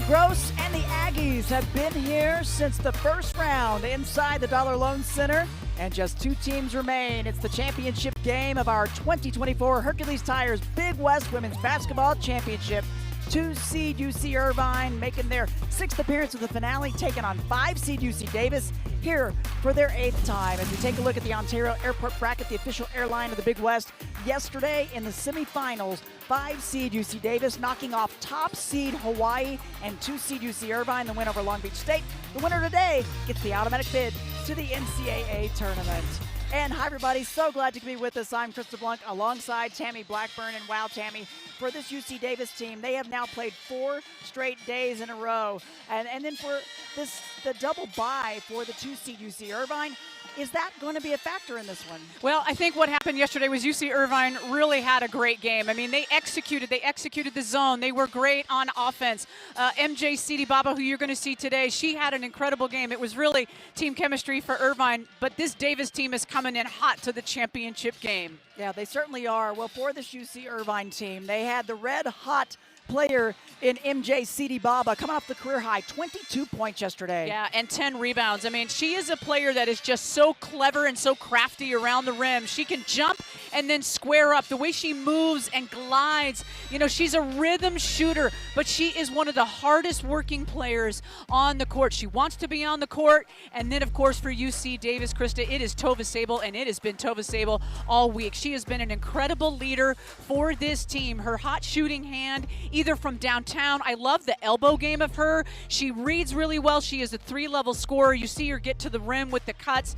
Gross and the Aggies have been here since the first round inside the Dollar Loan Center, and just two teams remain. It's the championship game of our 2024 Hercules Tires Big West Women's Basketball Championship. 2-seed UC Irvine making their sixth appearance of the finale, taking on 5-seed UC Davis here for their 8th time. As we take a look at the Ontario Airport bracket, the official airline of the Big West, yesterday in the semifinals, 5-seed UC Davis knocking off top seed Hawaii and 2-seed UC Irvine, the win over Long Beach State. The winner today gets the automatic bid to the NCAA tournament. And hi everybody, so glad to be with us. I'm Krista Blanc alongside Tammy Blackburn. And wow, Tammy, for this UC Davis team, they have now played 4 straight days in a row. And then for the double bye for the 2-seed UC Irvine, is that going to be a factor in this one? Well, I think what happened yesterday was UC Irvine really had a great game. I mean, they executed the zone. They were great on offense. MJ Sidi Baba, who you're going to see today, she had an incredible game. It was really team chemistry for Irvine, but this Davis team is coming in hot to the championship game. Yeah, they certainly are. Well, for this UC Irvine team, they had the red-hot player in MJ Sidi Baba coming off the career high, 22 points yesterday. Yeah, and 10 rebounds. I mean, she is a player that is just so clever and so crafty around the rim. She can jump and then square up. The way she moves and glides, you know, she's a rhythm shooter, but she is one of the hardest working players on the court. She wants to be on the court. And then, of course, for UC Davis, Krista, it is Tova Sable, and it has been Tova Sable all week. She has been an incredible leader for this team. Her hot shooting hand, either from downtown. I love the elbow game of her. She reads really well. She is a 3-level scorer. You see her get to the rim with the cuts.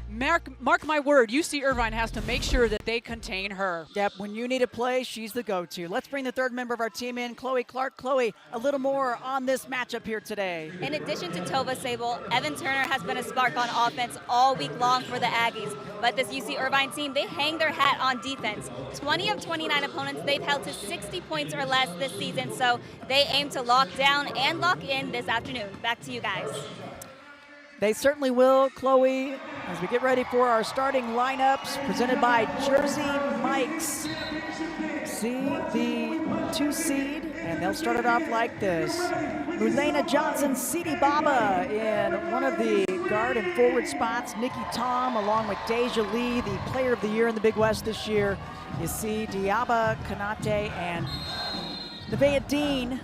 Mark my word, UC Irvine has to make sure that they contain her. Yep, when you need a play, she's the go-to. Let's bring the third member of our team in, Chloe Clark. Chloe, a little more on this matchup here today. In addition to Tova Sable, Evan Turner has been a spark on offense all week long for the Aggies. But this UC Irvine team, they hang their hat on defense. 20 of 29 opponents they've held to 60 points or less this season, so they aim to lock down and lock in this afternoon. Back to you guys. They certainly will, Chloe, as we get ready for our starting lineups presented by Jersey Mike's. See the 2-seed, and they'll start it off like this. Mulena Johnson, Sidi Baba in one of the guard and forward spots. Nikki Tom along with Deja Lee, the player of the year in the Big West this year. You see Diaba, Kanate, and Nevaeh Dean.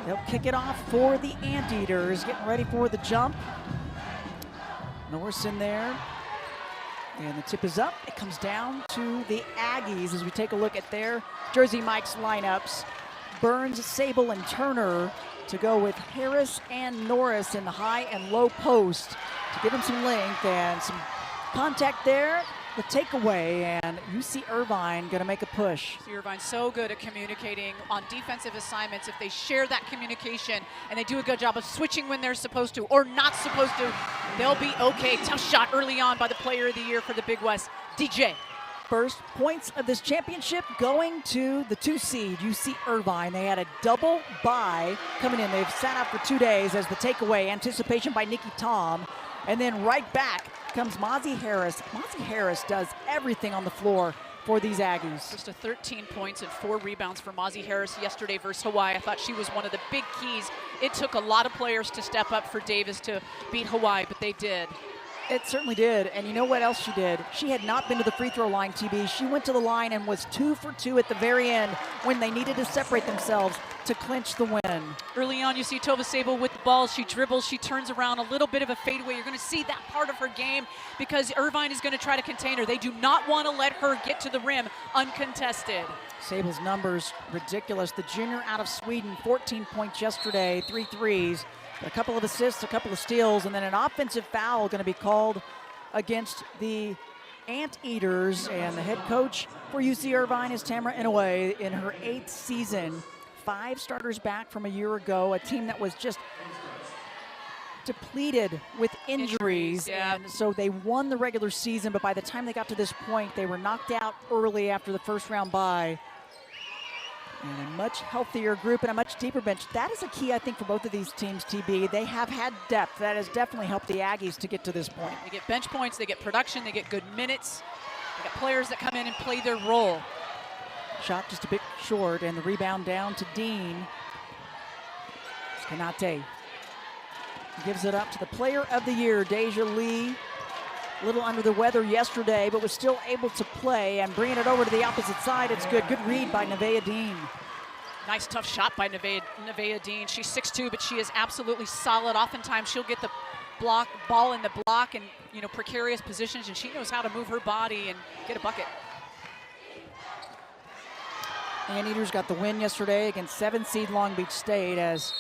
They'll kick it off for the Anteaters, getting ready for the jump. Norris in there, and the tip is up. It comes down to the Aggies as we take a look at their Jersey Mike's lineups. Burns, Sable, and Turner to go with Harris and Norris in the high and low post to give them some length and some contact there. The takeaway, and UC Irvine going to make a push. UC Irvine's so good at communicating on defensive assignments. If they share that communication and they do a good job of switching when they're supposed to or not supposed to, they'll be okay. Tough shot early on by the player of the year for the Big West, DJ. First points of this championship going to the 2-seed, UC Irvine. They had a double bye coming in. They've sat out for 2 days as the takeaway. Anticipation by Nikki Tom. And then right back comes Mozzie Harris. Mozzie Harris does everything on the floor for these Aggies. Just 13 points and 4 rebounds for Mozzie Harris yesterday versus Hawaii. I thought she was one of the big keys. It took a lot of players to step up for Davis to beat Hawaii, but they did. It certainly did, and you know what else she did? She had not been to the free throw line, TB. She went to the line and was 2 for 2 at the very end when they needed to separate themselves to clinch the win. Early on, you see Tova Sable with the ball. She dribbles, she turns around, a little bit of a fadeaway. You're going to see that part of her game because Irvine is going to try to contain her. They do not want to let her get to the rim uncontested. Sable's numbers ridiculous. The junior out of Sweden, 14 points yesterday, 3 threes. A couple of assists, a couple of steals, and then an offensive foul going to be called against the Anteaters. And the head coach for UC Irvine is Tamara Inouye in her 8th season. 5 starters back from a year ago, a team that was just depleted with injuries. Yeah. And so they won the regular season, but by the time they got to this point, they were knocked out early after the first round bye. And a much healthier group and a much deeper bench. That is a key, I think, for both of these teams, TB. They have had depth. That has definitely helped the Aggies to get to this point. They get bench points, they get production, they get good minutes. They got players that come in and play their role. Shot just a bit short, and the rebound down to Dean. Konate gives it up to the player of the year, Deja Lee. A little under the weather yesterday, but was still able to play, and bringing it over to the opposite side. It's good. Good read by Nevaeh Dean. Nice tough shot by Nevaeh Dean. She's 6'2", but she is absolutely solid. Oftentimes she'll get the ball in the block and precarious positions, and she knows how to move her body and get a bucket. Anteaters got the win yesterday against 7-seed Long Beach State, as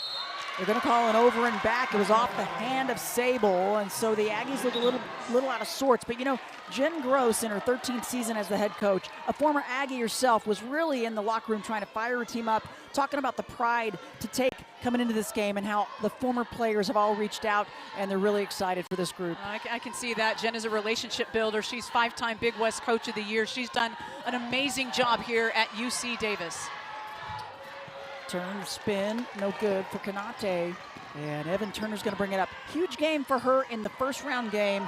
they're going to call an over and back. It was off the hand of Sable, and so the Aggies look a little out of sorts. But Jen Gross, in her 13th season as the head coach, a former Aggie herself, was really in the locker room trying to fire her team up, talking about the pride to take coming into this game and how the former players have all reached out, and they're really excited for this group. I can see that. Jen is a relationship builder. She's 5-time Big West Coach of the Year. She's done an amazing job here at UC Davis. Turn, spin, no good for Konate. And Evan Turner's going to bring it up. Huge game for her in the first round game.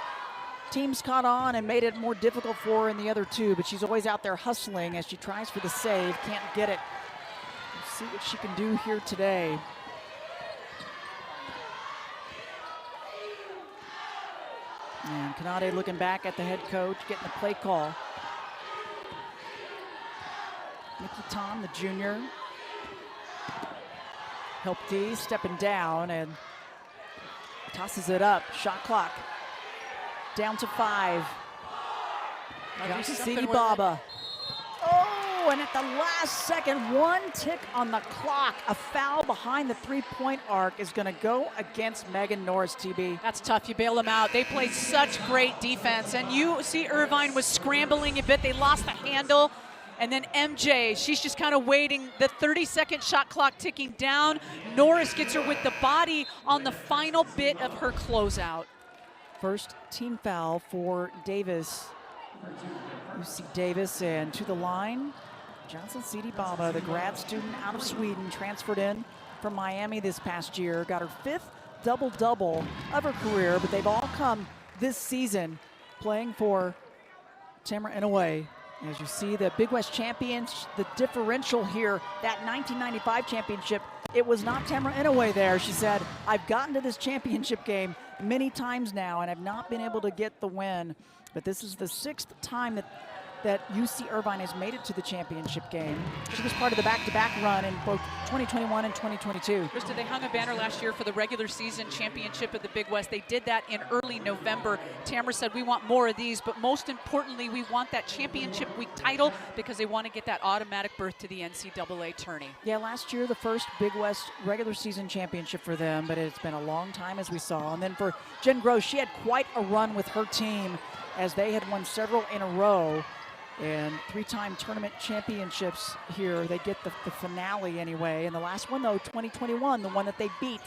Teams caught on and made it more difficult for her in the other two, but she's always out there hustling as she tries for the save. Can't get it. Let's see what she can do here today. And Konate looking back at the head coach, getting the play call. Nikki Tom, the junior. Help D stepping down and tosses it up. Shot clock down to 5. Sidi Baba. Oh, and at the last second, one tick on the clock. A foul behind the three-point arc is going to go against Megan Norris, TB. That's tough. You bail them out. They played such great defense, and UC Irvine was scrambling a bit. They lost the handle. And then MJ, she's just kind of waiting. The 30-second shot clock ticking down. Norris gets her with the body on the final bit of her closeout. First team foul for Davis. UC Davis, and to the line, Johnson Sidi Baba, the grad student out of Sweden, transferred in from Miami this past year. Got her 5th double-double of her career, but they've all come this season playing for Tamara Inouye. As you see, the Big West champions, the differential here, that 1995 championship, it was not Tamara Inouye there. She said, I've gotten to this championship game many times now, and I've not been able to get the win. But this is the 6th time that UC Irvine has made it to the championship game. She was part of the back-to-back run in both 2021 and 2022. Krista, they hung a banner last year for the regular season championship of the Big West. They did that in early November. Tamara said, we want more of these, but most importantly, we want that championship week title because they want to get that automatic berth to the NCAA tourney. Yeah, last year, the first Big West regular season championship for them, but it's been a long time, as we saw. And then for Jen Gross, she had quite a run with her team as they had won several in a row. And 3-time tournament championships here. They get the finale anyway. And the last one, though, 2021, the one that they beat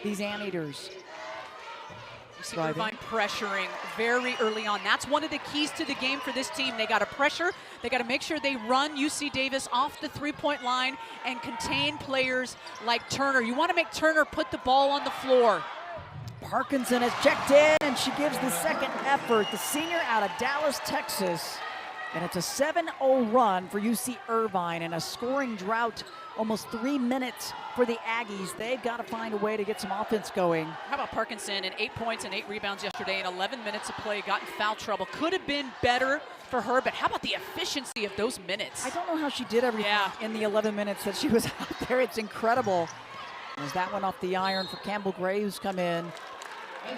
these Anteaters. You see Irvine pressuring very early on. That's one of the keys to the game for this team. They got to pressure. They got to make sure they run UC Davis off the three-point line and contain players like Turner. You want to make Turner put the ball on the floor. Parkinson has checked in, and she gives the second effort. The senior out of Dallas, Texas. And it's a 7-0 run for UC Irvine, and a scoring drought, almost 3 minutes for the Aggies. They've got to find a way to get some offense going. How about Parkinson, and 8 points and 8 rebounds yesterday in 11 minutes of play, got in foul trouble. Could have been better for her, but how about the efficiency of those minutes? I don't know how she did everything in the 11 minutes that she was out there. It's incredible. There's that one off the iron for Campbell Gray, who's come in.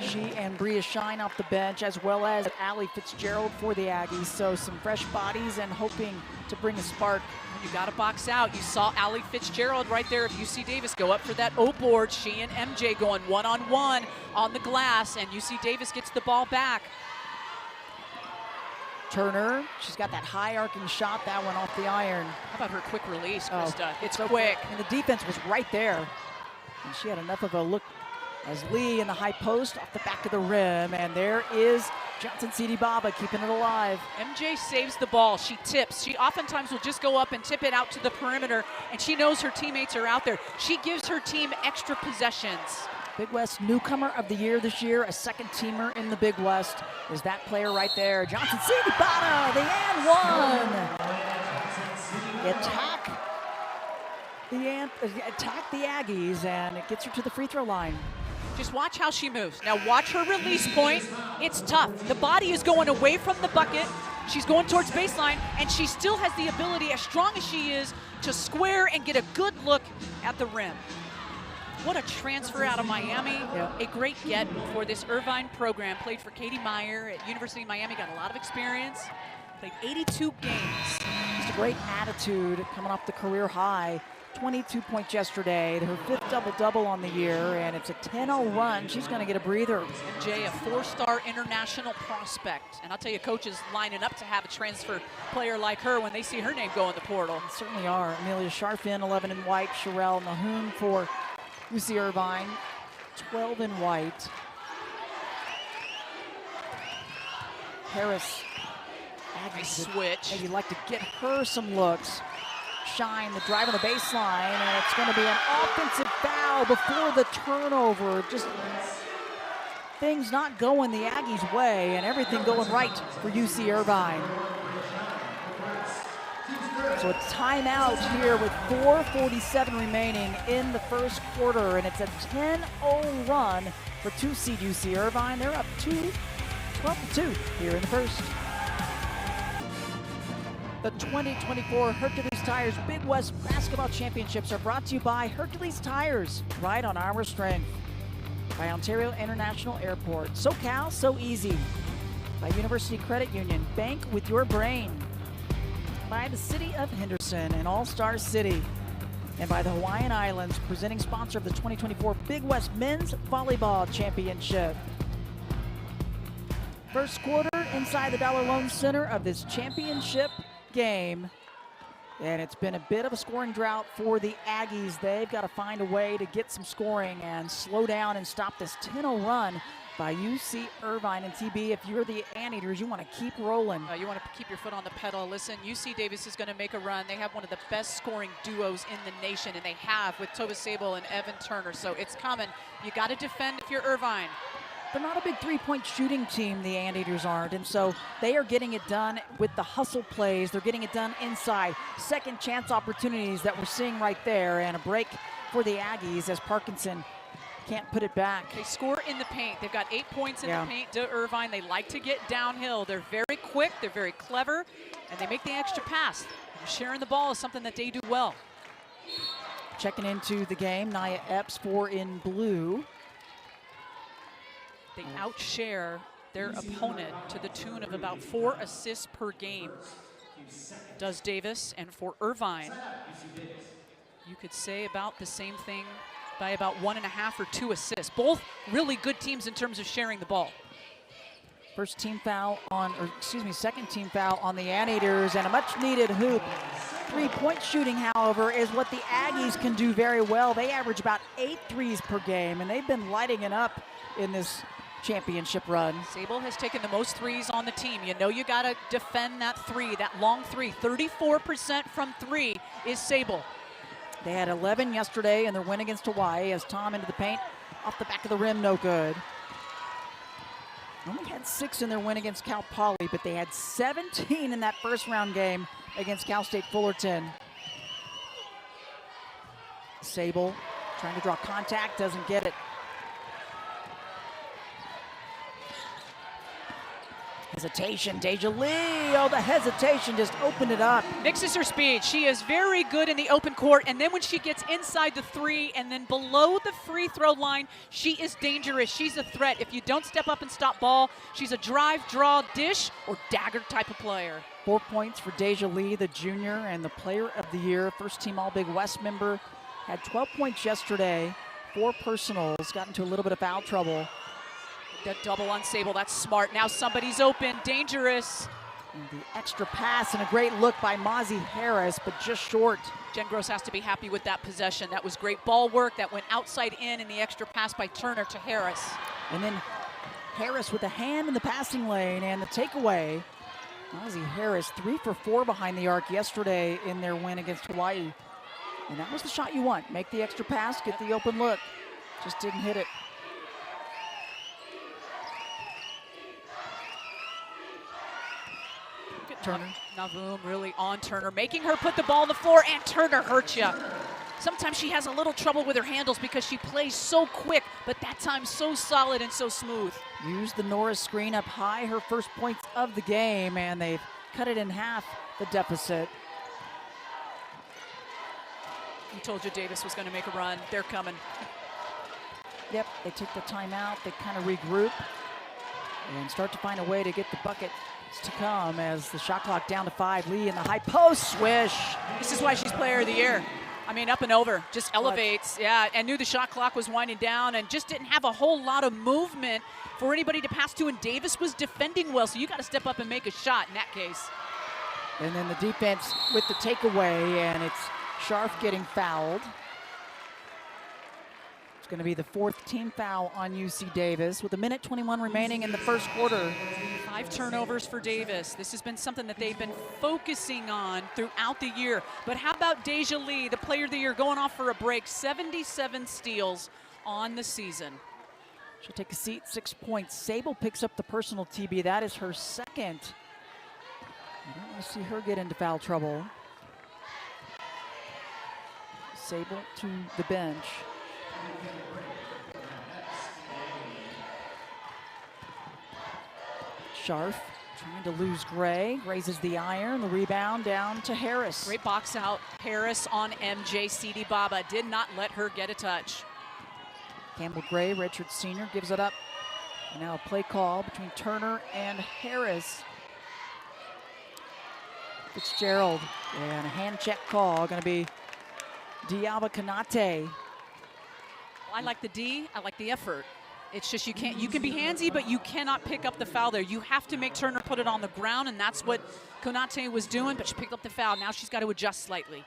She and Bria Shine off the bench, as well as Allie Fitzgerald for the Aggies. So some fresh bodies and hoping to bring a spark. You got to box out. You saw Allie Fitzgerald right there of UC Davis go up for that O board. She and MJ going one-on-one on the glass, and UC Davis gets the ball back. Turner, she's got that high arcing shot, that one off the iron. How about her quick release, Krista? It's so quick. And the defense was right there. And she had enough of a look as Lee in the high post off the back of the rim. And there is Johnson Sidi Baba keeping it alive. MJ saves the ball. She tips. She oftentimes will just go up and tip it out to the perimeter, and she knows her teammates are out there. She gives her team extra possessions. Big West newcomer of the year this year, a second teamer in the Big West, is that player right there. Johnson Sidi Baba, the and one. The attack attack the Aggies, and it gets her to the free throw line. Just watch how she moves. Now watch her release point. It's tough. The body is going away from the bucket. She's going towards baseline, and she still has the ability, as strong as she is, to square and get a good look at the rim. What a transfer out of Miami. Yeah. A great get for this Irvine program. Played for Katie Meyer at University of Miami, got a lot of experience. Played 82 games. Just a great attitude coming off the career high. 22 points yesterday, her 5th double-double on the year, and it's a 10-0 run. She's going to get a breather. MJ, a 4-star international prospect. And I'll tell you, coaches lining up to have a transfer player like her when they see her name go in the portal. They certainly are. Amelia Sharfin, 11 in white. Sherelle Nahoon for UC Irvine, 12 in white. Harris. Nice switch. Maybe like to get her some looks. Shine the drive on the baseline, and it's going to be an offensive foul before the turnover. Just things not going the Aggies' way, and everything going right for UC Irvine. So a timeout here with 4:47 remaining in the first quarter, and it's a 10-0 run for 2-seed UC Irvine. They're up 12-2 here in the first. The 2024 Hercules Tires Big West Basketball Championships are brought to you by Hercules Tires, right on our strength. By Ontario International Airport, SoCal, so easy. By University Credit Union, bank with your brain. By the City of Henderson and All-Star City. And by the Hawaiian Islands, presenting sponsor of the 2024 Big West Men's Volleyball Championship. First quarter inside the Dollar Loan Center of this championship game, and it's been a bit of a scoring drought for the Aggies. They've got to find a way to get some scoring and slow down and stop this 10-0 run by UC Irvine. And TB, if you're the Anteaters, you want to keep rolling. You want to keep your foot on the pedal. Listen, UC Davis is going to make a run. They have one of the best scoring duos in the nation, and they have with Tova Sable and Evan Turner, so it's coming. You got to defend if you're Irvine. They're not a big three-point shooting team, the Anteaters aren't, and so they are getting it done with the hustle plays. They're getting it done inside. Second chance opportunities that we're seeing right there, and a break for the Aggies as Parkinson can't put it back. They score in the paint. They've got 8 points in the paint to Irvine. They like to get downhill. They're very quick, they're very clever, and they make the extra pass. Sharing the ball is something that they do well. Checking into the game, Nia Epps, 4 in blue. They outshare their opponent to the tune of about 4 assists per game. Does Davis, and for Irvine, you could say about the same thing by about 1.5 or 2 assists. Both really good teams in terms of sharing the ball. Second team foul on the Anteaters, and a much needed hoop. 3-point shooting, however, is what the Aggies can do very well. They average about 8 threes per game, and they've been lighting it up in this championship run. Sable has taken the most threes on the team. You know you got to defend that three, that long three. 34% from 3 is Sable. They had 11 yesterday in their win against Hawaii as Tom into the paint. Off the back of the rim, no good. Only had 6 in their win against Cal Poly, but they had 17 in that first round game against Cal State Fullerton. Sable trying to draw contact, doesn't get it. Hesitation, Deja Lee, oh, the hesitation just opened it up. Mixes her speed. She is very good in the open court, and then when she gets inside the 3 and then below the free throw line, she is dangerous. She's a threat. If you don't step up and stop ball, she's a drive, draw, dish, or dagger type of player. 4 points for Deja Lee, the junior and the player of the year, first team All Big West member. Had 12 points yesterday, 4 personals, got into a little bit of foul trouble. That double on Sable, that's smart. Now somebody's open, dangerous. And the extra pass and a great look by Mozzie Harris, but just short. Jen Gross has to be happy with that possession. That was great ball work. That went outside in the extra pass by Turner to Harris. And then Harris with a hand in the passing lane and the takeaway. Mozzie Harris 3 for 4 behind the arc yesterday in their win against Hawaii. And that was the shot you want. Make the extra pass, get the open look. Just didn't hit it. Turner. Navum really on Turner, making her put the ball on the floor, and Turner hurt you. Sometimes she has a little trouble with her handles because she plays so quick, but that time so solid and so smooth. Used the Norris screen up high, her first points of the game, and they've cut it in half, the deficit. We told you Davis was going to make a run. They're coming. Yep, they took the timeout, they kind of regroup and start to find a way to get the bucket to come as the shot clock down to 5. Lee in the high post, swish. This is why she's player of the year. I mean, up and over, just elevates, yeah, and knew the shot clock was winding down and just didn't have a whole lot of movement for anybody to pass to, and Davis was defending well, so you got to step up and make a shot in that case. And then the defense with the takeaway, and it's Scharf getting fouled. It's going to be the 4th team foul on UC Davis with 1:21 remaining in the first quarter. 5 turnovers for Davis. This has been something that they've been focusing on throughout the year. But how about Deja Lee, the player of the year, going off for a break, 77 steals on the season. She'll take a seat, 6 points. Sable picks up the personal TB. That is her second. I don't want to see her get into foul trouble. Sable to the bench. Scharf trying to lose Gray, raises the iron, the rebound down to Harris. Great box out, Harris on MJ. CD Baba did not let her get a touch. Campbell Gray, Richard Sr. gives it up. And now a play call between Turner and Harris. Fitzgerald, and a hand check call, gonna be Diaba Kanate. I like the D, I like the effort. It's just you can be handsy, but you cannot pick up the foul there. You have to make Turner put it on the ground, and that's what Konate was doing, but she picked up the foul. Now she's got to adjust slightly.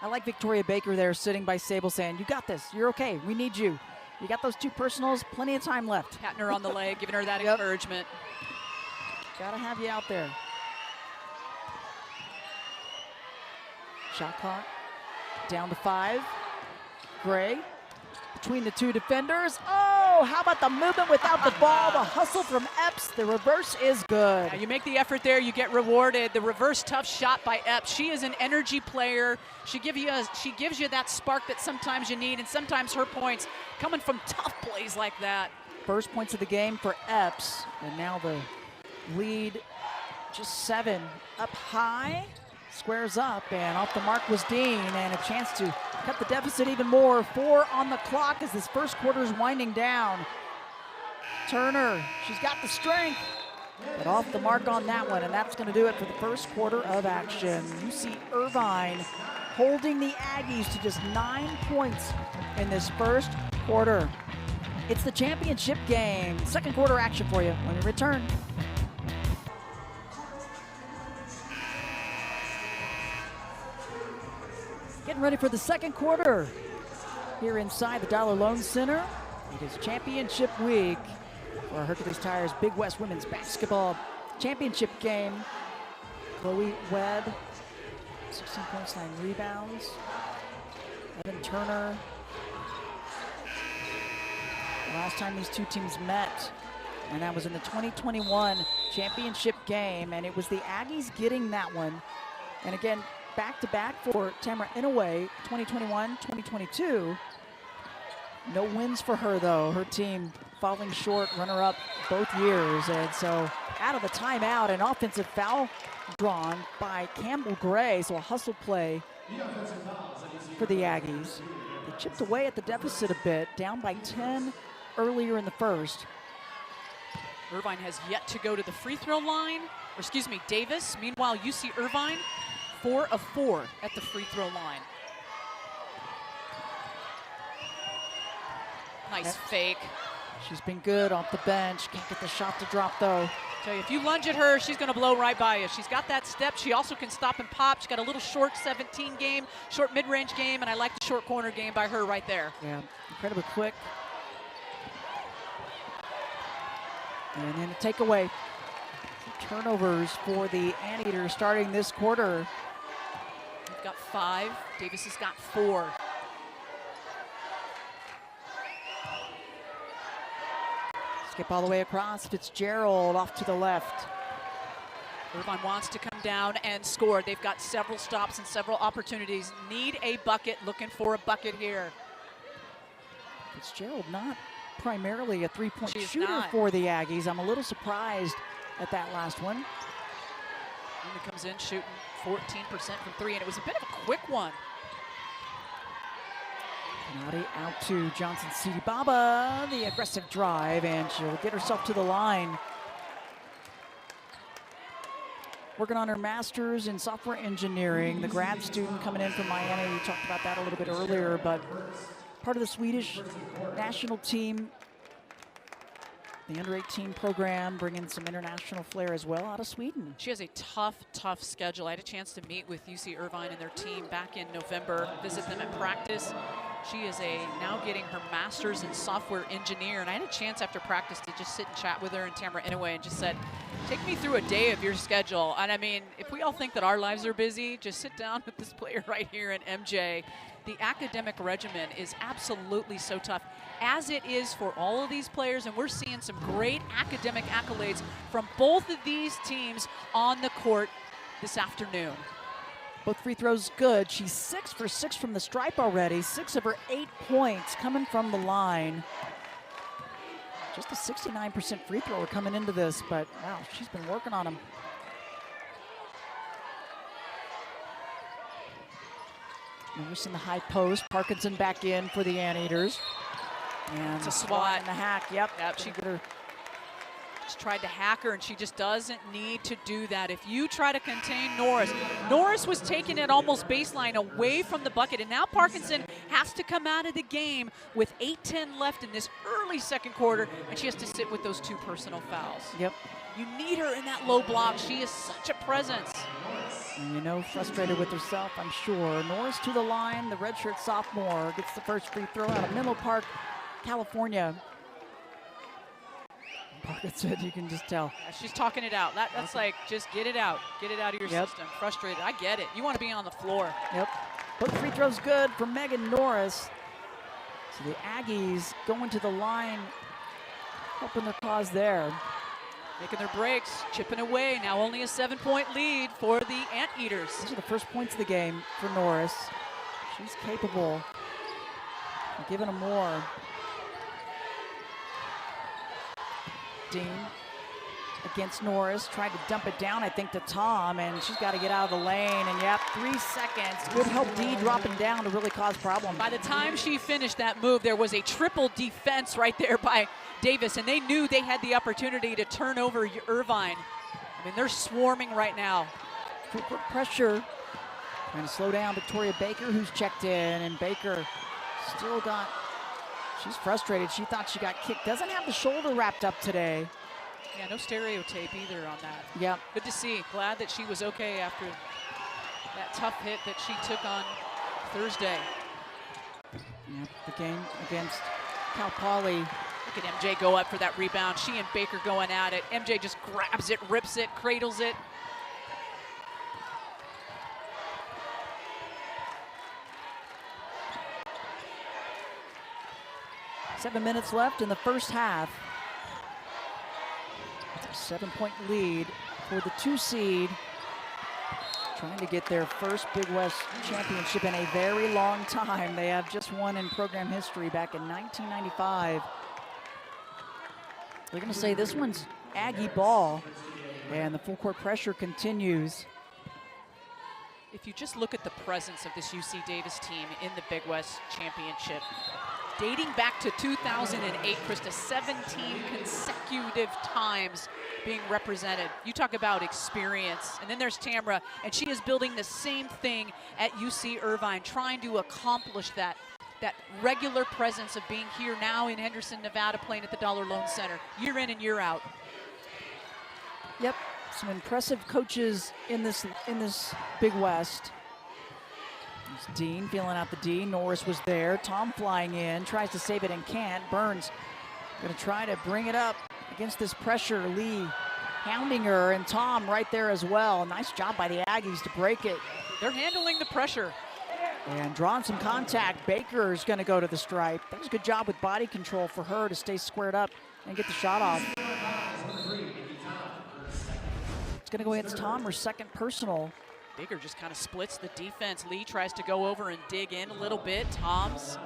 I like Victoria Baker there sitting by Sable saying, you got this, you're okay, we need you. You got those 2 personals, plenty of time left. Patting her on the leg, giving her that encouragement. Gotta have you out there. Shot clock down to 5. Gray between the 2 defenders. Oh, how about the movement without the ball? The hustle from Epps. The reverse is good. Yeah, you make the effort there, you get rewarded. The reverse tough shot by Epps. She is an energy player. She gives you that spark that sometimes you need, and sometimes her points coming from tough plays like that. First points of the game for Epps, and now the lead just 7 up high. Squares up, and off the mark was Dean, and a chance to cut the deficit even more. 4 on the clock as this first quarter is winding down. Turner, she's got the strength, but off the mark on that one, and that's going to do it for the first quarter of action. UC Irvine holding the Aggies to just 9 points in this first quarter. It's the championship game. Second quarter action for you when we return. Getting ready for the second quarter here inside the Dollar Loan Center. It is championship week for our Hercules Tires Big West Women's Basketball Championship game. Chloe Webb, 16 points, 9 rebounds. Evan Turner. The last time these 2 teams met, and that was in the 2021 championship game, and it was the Aggies getting that one. And again, back-to-back for Tamara Inouye, 2021, 2022. No wins for her, though. Her team falling short, runner-up both years. And so out of the timeout, an offensive foul drawn by Campbell Gray. So a hustle play for the Aggies. They chipped away at the deficit a bit, down by 10 earlier in the first. Irvine has yet to go to the free throw line, or excuse me, Davis. Meanwhile, UC Irvine, 4 of 4 at the free throw line. Nice fake. She's been good off the bench. Can't get the shot to drop, though. Tell you, if you lunge at her, she's going to blow right by you. She's got that step. She also can stop and pop. She's got a little short 17 game, short mid-range game, and I like the short corner game by her right there. Yeah, incredibly quick. And then a takeaway. Turnovers for the Anteaters starting this quarter. We've got 5. Davis has got 4. Skip all the way across. Fitzgerald off to the left. Irvine wants to come down and score. They've got several stops and several opportunities. Need a bucket, looking for a bucket here. Fitzgerald not primarily a three-point shooter not. for the Aggies. I'm a little surprised at that last one. Only comes in shooting 14% from three, and it was a bit of a quick one. Penalty out to Johnson City Baba, the aggressive drive, and she'll get herself to the line. Working on her master's in software engineering, the grad student coming in from Miami. We talked about that a little bit earlier, but part of the Swedish national team, the under-18 program, bringing some international flair as well out of Sweden. She has a tough schedule. I had a chance to meet with UC Irvine and their team back in November, visit them at practice. She is now getting her master's in software engineer, and I had a chance after practice to just sit and chat with her and Tamara Inouye and just said, take me through a day of your schedule. And I mean, if we all think that our lives are busy, just sit down with this player right here in MJ. The academic regimen is absolutely so tough, as it is for all of these players, and we're seeing some great academic accolades from both of these teams on the court this afternoon. Both free throws good. She's 6 for 6 from the stripe already. 6 of her 8 points coming from the line. Just a 69% free thrower coming into this, but wow, she's been working on them. Notice in the high post, Parkinson back in for the Anteaters. And it's a swat. And the hack, yep. She just tried to hack her, and she just doesn't need to do that. If you try to contain Norris was taking it almost baseline away from the bucket, and now Parkinson has to come out of the game with 8:10 left in this early second quarter, and she has to sit with those 2 personal fouls. Yep. You need her in that low block. She is such a presence. And you know, frustrated with herself, I'm sure. Norris to the line, the redshirt sophomore gets the first free throw out of Menlo Park, California. Parkinson, you can just tell. Yeah, she's talking it out. That's like, just get it out. Get it out of your system. Frustrated. I get it. You want to be on the floor. Yep. Both free throws good for Megan Norris. So the Aggies going to the line, helping their cause there. Making their breaks, chipping away. Now only a 7-point lead for the Anteaters. These are the first points of the game for Norris. She's capable of giving them more. Dean against Norris, tried to dump it down, I think, to Tom, and she's got to get out of the lane, and yep, 3 seconds. Good help D dropping down to really cause problems. By the time she finished that move, there was a triple defense right there by Davis, and they knew they had the opportunity to turn over Irvine. I mean, they're swarming right now. Full court pressure, trying to slow down Victoria Baker, who's checked in, and Baker still got, she's frustrated. She thought she got kicked. Doesn't have the shoulder wrapped up today. Yeah, no stereotape either on that. Yep. Good to see. Glad that she was okay after that tough hit that she took on Thursday. Yep, the game against Cal Poly. Look at MJ go up for that rebound. She and Baker going at it. MJ just grabs it, rips it, cradles it. Seven minutes left in the first half. 7-point lead for the 2 seed. Trying to get their first Big West championship in a very long time. They have just won in program history back in 1995. They're going to say this one's Aggie ball, and the full court pressure continues. If you just look at the presence of this UC Davis team in the Big West Championship, dating back to 2008, Krista, 17 consecutive times being represented. You talk about experience. And then there's Tamara, and she is building the same thing at UC Irvine, trying to accomplish that regular presence of being here now in Henderson, Nevada, playing at the Dollar Loan Center, year in and year out. Yep, some impressive coaches in this Big West. There's Dean feeling out the D. Norris was there. Tom flying in, tries to save it and can't. Burns going to try to bring it up against this pressure. Lee hounding her, and Tom right there as well. Nice job by the Aggies to break it. They're handling the pressure. And drawing some contact. Baker's going to go to the stripe. That was a good job with body control for her to stay squared up and get the shot off. It's going to go against Tom, her second personal. Baker just kind of splits the defense. Lee tries to go over and dig in a little bit. Tom's.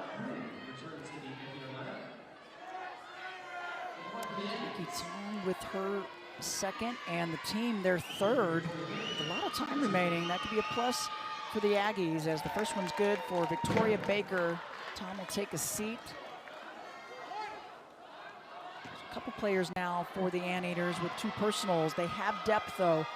Tom with her second, and the team their third. With a lot of time remaining. That could be a plus for the Aggies, as the first one's good for Victoria Baker. Tom will take a seat. A couple players now for the Anteaters with 2 personals. They have depth, though.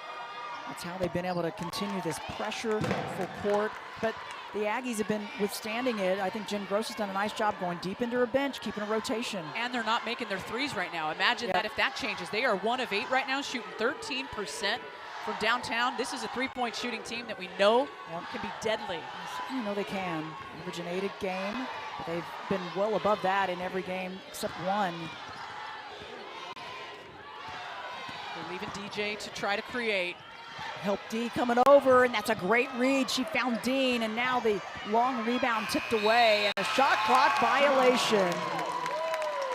That's how they've been able to continue this pressure full court. But the Aggies have been withstanding it. I think Jen Gross has done a nice job going deep into her bench, keeping a rotation. And they're not making their threes right now. Imagine that if that changes. They are 1 of 8 right now, shooting 13% from downtown. This is a three-point shooting team that we know can be deadly. You know they can. Averaging 8 a game. But they've been well above that in every game except one. They're leaving DJ to try to create. Help D coming over, and that's a great read. She found Dean, and now the long rebound tipped away, and a shot clock violation.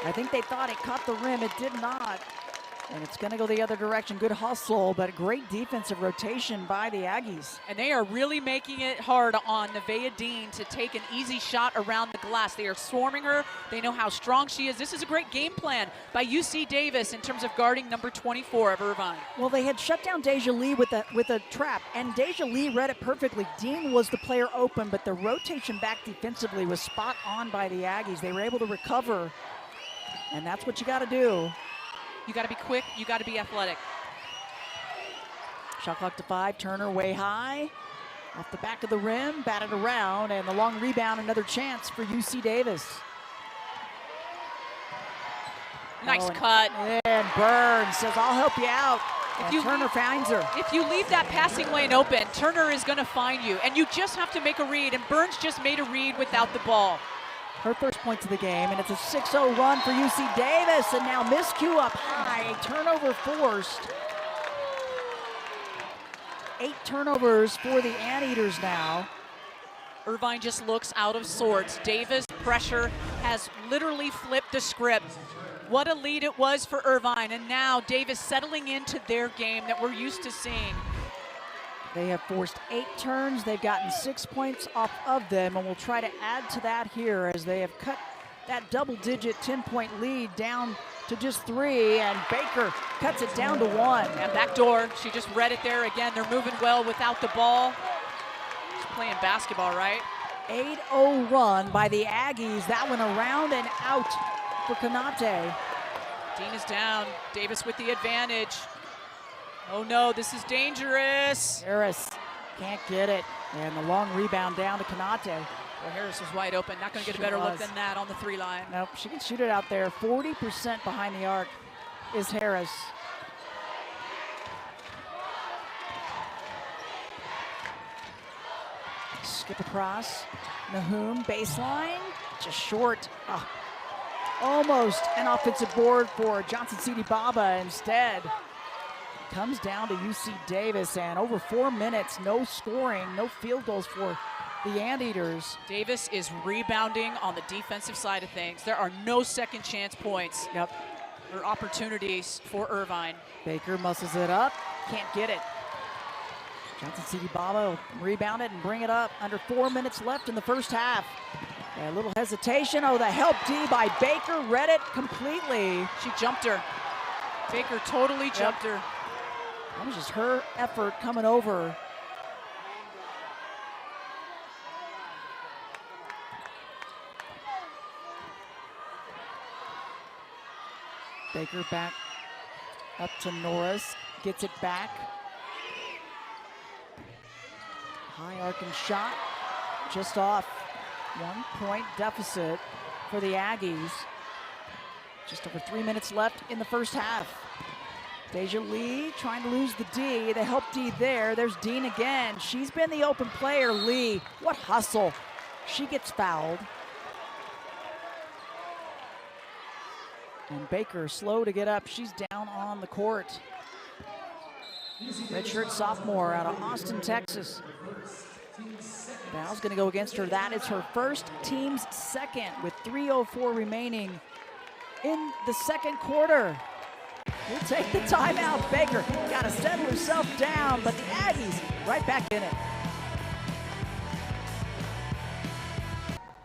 I think they thought it caught the rim. It did not. And it's going to go the other direction. Good hustle, but great defensive rotation by the Aggies. And they are really making it hard on Nevaeh Dean to take an easy shot around the glass. They are swarming her. They know how strong she is. This is a great game plan by UC Davis in terms of guarding number 24 of Irvine. Well, they had shut down Deja Lee with a trap, and Deja Lee read it perfectly. Dean was the player open, but the rotation back defensively was spot on by the Aggies. They were able to recover, and that's what you got to do. You got to be quick. You got to be athletic. Shot clock to 5. Turner way high. Off the back of the rim. Batted around. And the long rebound. Another chance for UC Davis. Nice cut. And Burns says, I'll help you out. And Turner finds her. If you leave that passing lane open, Turner is going to find you. And you just have to make a read. And Burns just made a read without the ball. Her first points of the game, and it's a 6-0 run for UC Davis, and now miscue up high, turnover forced. 8 turnovers for the Anteaters now. Irvine just looks out of sorts. Davis' pressure has literally flipped the script. What a lead it was for Irvine, and now Davis settling into their game that we're used to seeing. They have forced 8 turns. They've gotten 6 points off of them, and we'll try to add to that here as they have cut that double-digit 10-point lead down to just 3, and Baker cuts it down to 1. And back door, she just read it there again. They're moving well without the ball. She's playing basketball, right? 8-0 run by the Aggies. That one around and out for Konate. Dean is down. Davis with the advantage. Oh no, this is dangerous. Harris can't get it. And the long rebound down to Konate. Well, Harris was wide open. Not going to get a better look than that on the 3-line. Nope, she can shoot it out there. 40% behind the arc is Harris. Skip across. Nahum, baseline. Just short. Oh, almost an offensive board for Johnson City Baba instead. Comes down to UC Davis, and over 4 minutes, no scoring, no field goals for the Anteaters. Davis is rebounding on the defensive side of things. There are no second chance points. Yep. Or opportunities for Irvine. Baker muscles it up, can't get it. Johnson City Baba will rebound it and bring it up. Under 4 minutes left in the first half. A little hesitation. Oh, the help D by Baker, read it completely. She jumped her. Baker totally jumped her. That was just her effort coming over. Baker back up to Norris, gets it back. High arcing shot, just off. 1 point deficit for the Aggies. Just over 3 minutes left in the first half. Deja Lee trying to lose the D. They help D there. There's Dean again. She's been the open player. Lee, what hustle. She gets fouled. And Baker slow to get up. She's down on the court. Redshirt sophomore out of Austin, Texas. Foul's going to go against her. That is her first, team's second, with 3:04 remaining in the second quarter. We'll take the timeout. Baker got to settle herself down, but the Aggies right back in it.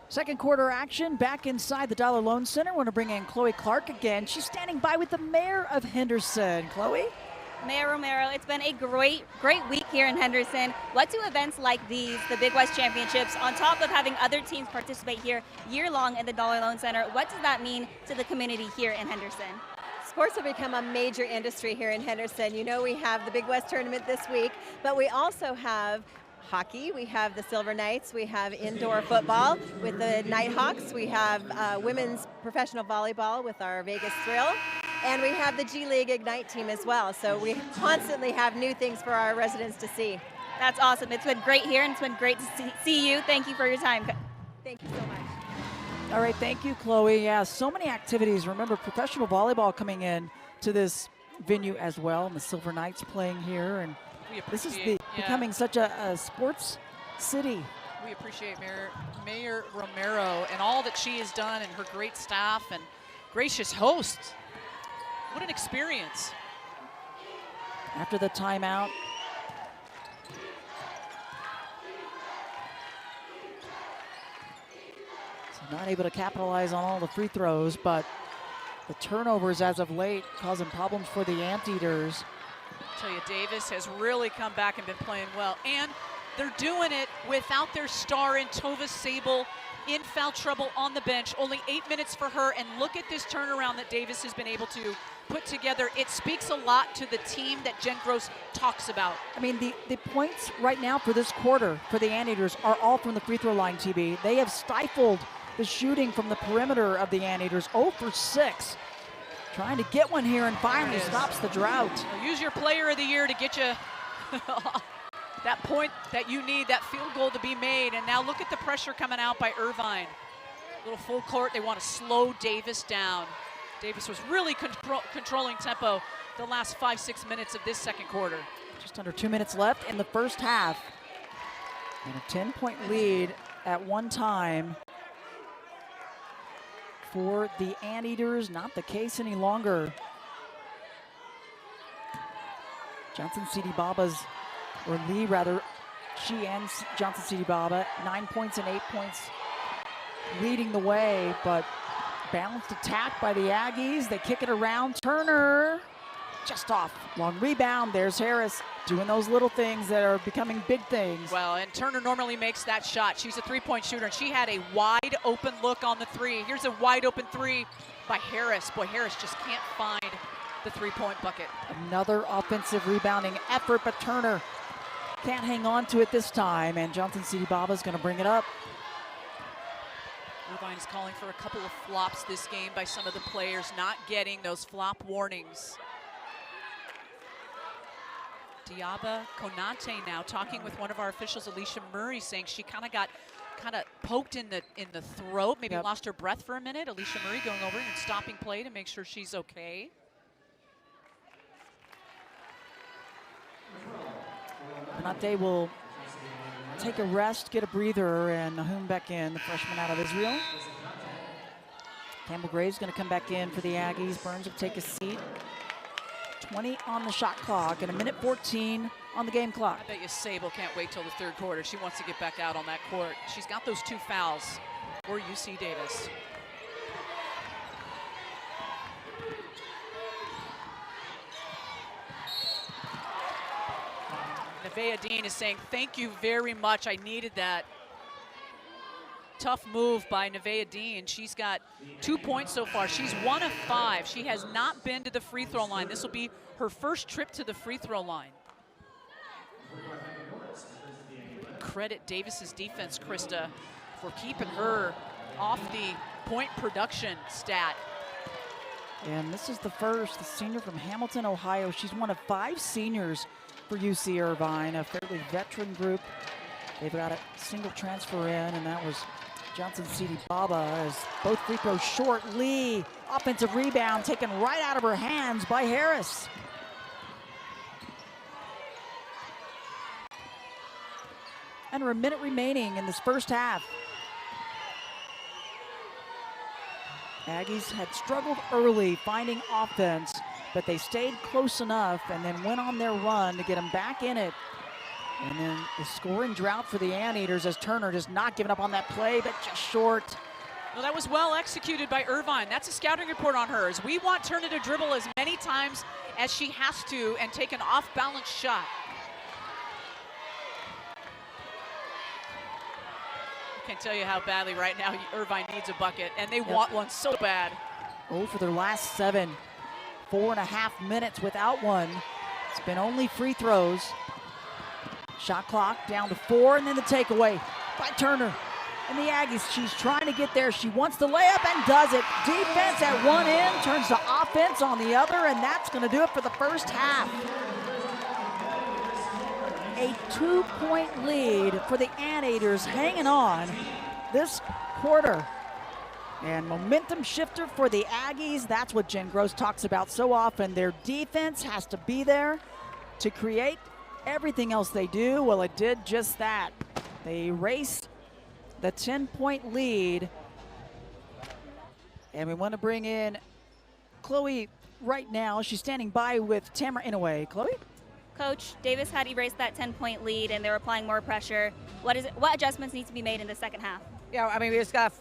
Second quarter action back inside the Dollar Loan Center. Want to bring in Chloe Clark again. She's standing by with the mayor of Henderson. Chloe? Mayor Romero, it's been a great week here in Henderson. What do events like these, the Big West Championships, on top of having other teams participate here year-long in the Dollar Loan Center, what does that mean to the community here in Henderson? Sports have become a major industry here in Henderson. You know, we have the Big West tournament this week, but we also have hockey, we have the Silver Knights, we have indoor football with the Nighthawks, we have women's professional volleyball with our Vegas Thrill, and we have the G League Ignite team as well. So we constantly have new things for our residents to see. That's awesome. It's been great here, and it's been great to see you. Thank you for your time. Thank you so much. All right, thank you, Chloe. Yeah, so many activities. Remember, professional volleyball coming in to this venue as well, and the Silver Knights playing here, and this is becoming such a sports city. We appreciate Mayor Romero and all that she has done, and her great staff and gracious hosts. What an experience. After the timeout, so not able to capitalize on all the free throws, but the turnovers as of late causing problems for the Anteaters. I tell you, Davis has really come back and been playing well, and they're doing it without their star in Tova Sable in foul trouble on the bench. Only 8 minutes for her, and look at this turnaround that Davis has been able to put together. It speaks a lot to the team that Jen Gross talks about. I mean, the points right now for this quarter for the Anteaters are all from the free throw line, TB. They have stifled the shooting from the perimeter of the Anteaters. 0 for 6. Trying to get one here, and finally stops the drought. Well, use your player of the year to get you that point that you need, that field goal to be made. And now look at the pressure coming out by Irvine. Little full court, they want to slow Davis down. Davis was really controlling tempo the last 5-6 minutes of this second quarter. Just under 2 minutes left in the first half. And a 10-point lead at one time for the Anteaters. Not the case any longer. Johnson C.D. Baba's, or Lee rather, she and Johnson C.D. Baba, 9 points and 8 points leading the way, but balanced attack by the Aggies. They kick it around. Turner just off. Long rebound. There's Harris doing those little things that are becoming big things. Well, and Turner normally makes that shot. She's a three-point shooter, and she had a wide open look on the three. Here's a wide open three by Harris. Boy, Harris just can't find the three-point bucket. Another offensive rebounding effort, but Turner can't hang on to it this time, and Johnson C.D. Baba's going to bring it up. Irvine is calling for a couple of flops this game by some of the players, not getting those flop warnings. Diaba Konate now talking with one of our officials, Alicia Murray, saying she kind of got poked in the throat, maybe lost her breath for a minute. Alicia Murray going over and stopping play to make sure she's okay. Konate will take a rest, get a breather, and Nahum Bekin, the freshman out of Israel. Campbell Graves going to come back in for the Aggies. Burns will take a seat. 20 on the shot clock and 1:14 on the game clock. I bet you Sable can't wait till the third quarter. She wants to get back out on that court. She's got those 2 fouls for UC Davis. Nevaeh Dean is saying, thank you very much. I needed that. Tough move by Nevaeh Dean. She's got 2 points so far. She's 1 of 5. She has not been to the free throw line. This will be her first trip to the free throw line. Credit Davis's defense, Krista, for keeping her off the point production stat. And this is the senior from Hamilton, Ohio. She's one of 5 seniors for UC Irvine, a fairly veteran group. They've got a single transfer in, and that was Johnson C.D. Baba, as both free throws short. Lee, offensive rebound taken right out of her hands by Harris. Under a minute remaining in this first half. Aggies had struggled early finding offense, but they stayed close enough and then went on their run to get them back in it. And then the scoring drought for the Anteaters as Turner just not giving up on that play, but just short. Well, that was well executed by Irvine. That's a scouting report on hers. We want Turner to dribble as many times as she has to and take an off-balance shot. I can't tell you how badly right now Irvine needs a bucket, and they want one so bad. Oh, for their last 7, 4.5 minutes without one. It's been only free throws. Shot clock down to 4, and then the takeaway by Turner. And the Aggies, she's trying to get there. She wants the layup and does it. Defense at one end turns to offense on the other, and that's going to do it for the first half. A 2-point lead for the Anteaters hanging on this quarter. And momentum shifter for the Aggies. That's what Jen Gross talks about so often. Their defense has to be there to create everything else they do. Well, it did just that. They erased the 10-point lead. And we want to bring in Chloe right now. She's standing by with Tamara Inouye. Chloe? Coach, Davis had erased that 10-point lead, and they're applying more pressure. What adjustments need to be made in the second half? Yeah, I mean, we just got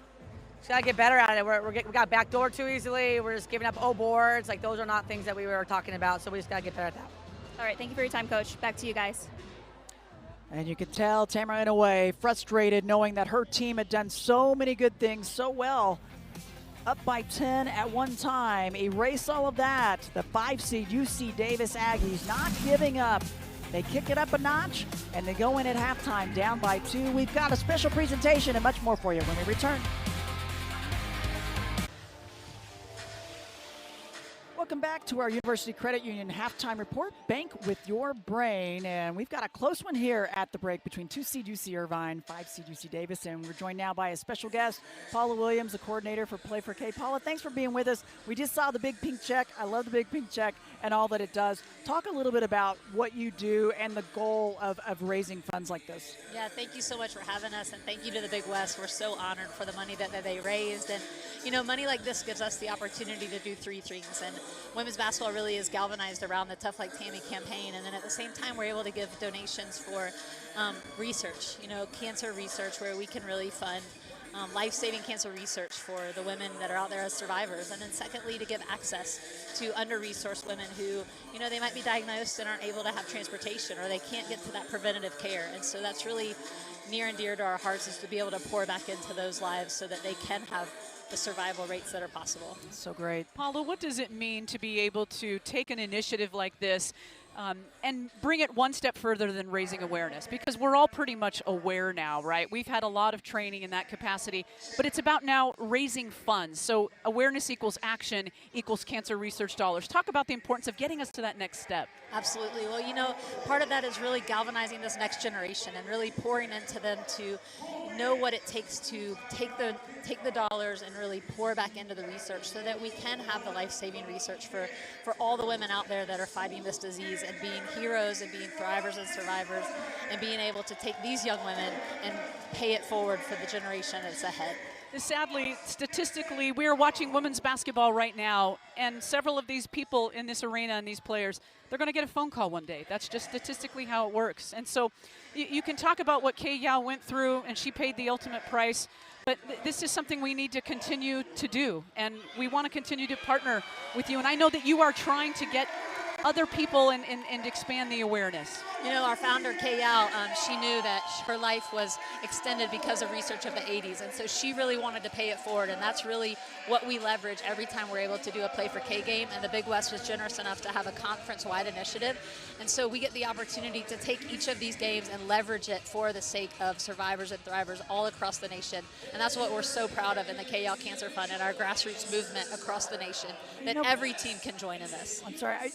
to get better at it. We got backdoor too easily. We're just giving up O boards. Like, those are not things that we were talking about, so we just got to get better at that. All right, thank you for your time, Coach. Back to you guys. And you could tell Tamara Inouye frustrated knowing that her team had done so many good things so well. Up by 10 at one time. Erase all of that. The 5-seed UC Davis Aggies not giving up. They kick it up a notch, and they go in at halftime down by 2. We've got a special presentation and much more for you when we return. Welcome back to our University Credit Union halftime report, Bank with Your Brain. And we've got a close one here at the break between 2-seed UC Irvine, 5-seed UC Davis. And we're joined now by a special guest, Paula Williams, the coordinator for Play for K. Paula, thanks for being with us. We just saw the big pink check. I love the big pink check and all that it does. Talk a little bit about what you do and the goal of raising funds like this. Yeah, thank you so much for having us, and thank you to the Big West. We're so honored for the money that they raised. And, you know, money like this gives us the opportunity to do 3 things. And women's basketball really is galvanized around the Tough Like Tammy campaign. And then at the same time, we're able to give donations for research, you know, cancer research, where we can really fund life-saving cancer research for the women that are out there as survivors. And then secondly, to give access to under-resourced women who, you know, they might be diagnosed and aren't able to have transportation, or they can't get to that preventative care. And so that's really near and dear to our hearts, is to be able to pour back into those lives so that they can have the survival rates that are possible. So great. Paula, what does it mean to be able to take an initiative like this and bring it one step further than raising awareness? Because we're all pretty much aware now, right? We've had a lot of training in that capacity, but it's about now raising funds. So awareness equals action equals cancer research dollars. Talk about the importance of getting us to that next step. Absolutely. Well, you know, part of that is really galvanizing this next generation and really pouring into them to know what it takes to take the dollars and really pour back into the research so that we can have the life-saving research for all the women out there that are fighting this disease and being heroes and being thrivers and survivors, and being able to take these young women and pay it forward for the generation that's ahead. Sadly, statistically, we are watching women's basketball right now, and several of these people in this arena and these players, they're going to get a phone call one day. That's just statistically how it works. And so you can talk about what Kay Yao went through, and she paid the ultimate price, but this is something we need to continue to do, and we want to continue to partner with you. And I know that you are trying to get other people and expand the awareness. You know, our founder, Kay Yao, she knew that her life was extended because of research of the 80s, and so she really wanted to pay it forward, and that's really what we leverage every time we're able to do a Play for K game. And the Big West was generous enough to have a conference-wide initiative, and so we get the opportunity to take each of these games and leverage it for the sake of survivors and thrivers all across the nation. And that's what we're so proud of in the Kay Yao Cancer Fund and our grassroots movement across the nation, that every team can join in this. I'm sorry,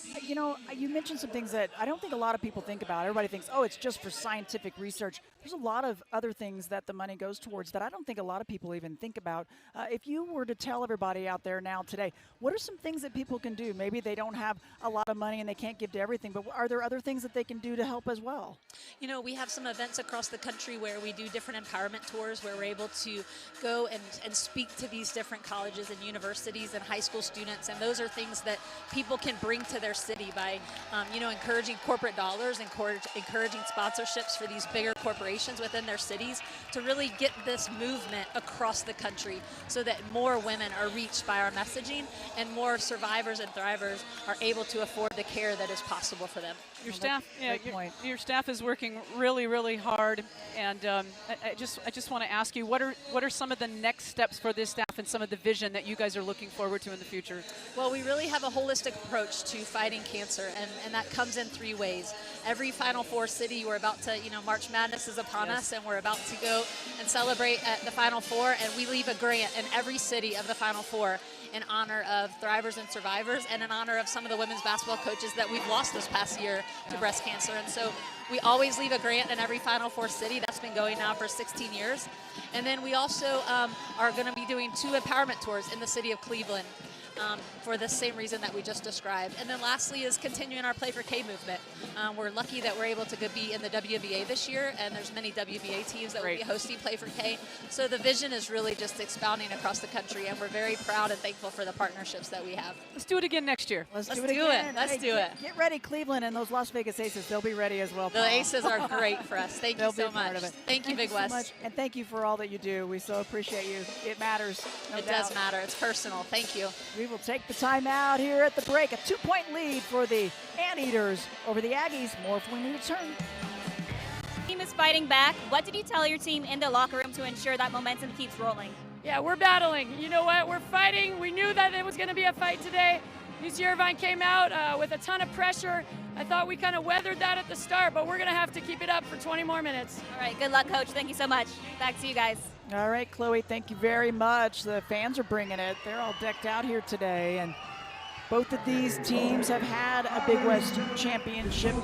you mentioned some things that I don't think a lot of people think about. Everybody thinks, oh, it's just for scientific research. There's a lot of other things that the money goes towards that I don't think a lot of people even think about. If you were to tell everybody out there now today, what are some things that people can do? Maybe they don't have a lot of money and they can't give to everything, but are there other things that they can do to help as well? You know, we have some events across the country where we do different empowerment tours where we're able to go and speak to these different colleges and universities and high school students, and those are things that people can bring to their city by, you know, encouraging corporate dollars, encouraging sponsorships for these bigger corporations within their cities to really get this movement across the country so that more women are reached by our messaging and more survivors and thrivers are able to afford the care that is possible for them. Your staff, your staff is working really, really hard, and I just want to ask you, what are some of the next steps for this staff and some of the vision that you guys are looking forward to in the future? Well, we really have a holistic approach to fighting cancer, and that comes in 3 ways. Every Final Four city, we're about to, you know, March Madness is upon us, and we're about to go and celebrate at the Final Four, and we leave a grant in every city of the Final Four in honor of thrivers and survivors and in honor of some of the women's basketball coaches that we've lost this past year to breast cancer. And so we always leave a grant in every Final Four city. That's been going now for 16 years. And then we also are going to be doing 2 empowerment tours in the city of Cleveland for the same reason that we just described. And then lastly is continuing our Play for K movement. We're lucky that we're able to be in the WNBA this year, and there's many WNBA teams that will be hosting Play for K. So the vision is really just expounding across the country, and we're very proud and thankful for the partnerships that we have. Let's do it again next year. Let's do it again. it. Let's do it. Get ready, Cleveland, and those Las Vegas Aces, they'll be ready as well. The Aces are great for us. Thank you so much. Thank you, Big so West. much, and thank you for all that you do. We so appreciate you. It matters. It does matter. It's personal. Thank you. We will take the time out here at the break. A 2-point lead for the Anteaters over the Aggies. More when we return. Team is fighting back. What did you tell your team in the locker room to ensure that momentum keeps rolling? Yeah, we're battling. You know what? We're fighting. We knew that it was going to be a fight today. UC Irvine came out with a ton of pressure. I thought we kind of weathered that at the start, but we're going to have to keep it up for 20 more minutes. All right, good luck, Coach. Thank you so much. Back to you guys. All right, Chloe, thank you very much. The fans are bringing it. They're all decked out here today, and both of these teams have had a Big West championship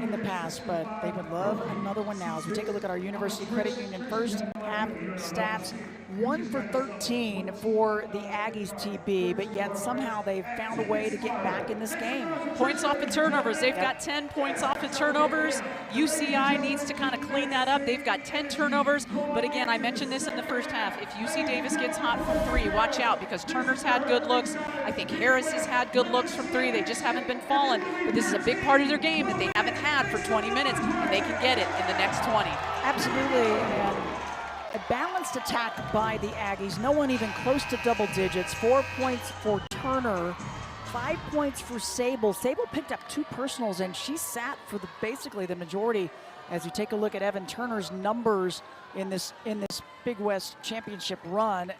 in the past, but they would love another one now. As we take a look at our University Credit Union first half stats, 1 for 13 for the Aggies TB, but yet somehow they've found a way to get back in this game. Points off of turnovers. They've got 10 points off of turnovers. UCI needs to kind of clean that up. They've got 10 turnovers, but again, I mentioned this in the first half. If UC Davis gets hot from 3, watch out, because Turner's had good looks. I think Harris has had good looks from 3. They just haven't been falling, but this is a big part of their game that they haven't had for 20 minutes, and they can get it in the next 20. Absolutely, and a balanced attack by the Aggies. No one even close to double digits. 4 points for Turner, 5 points for Sable. Sable picked up 2 personals, and she sat for basically the majority. As you take a look at Evan Turner's numbers in this Big West championship run,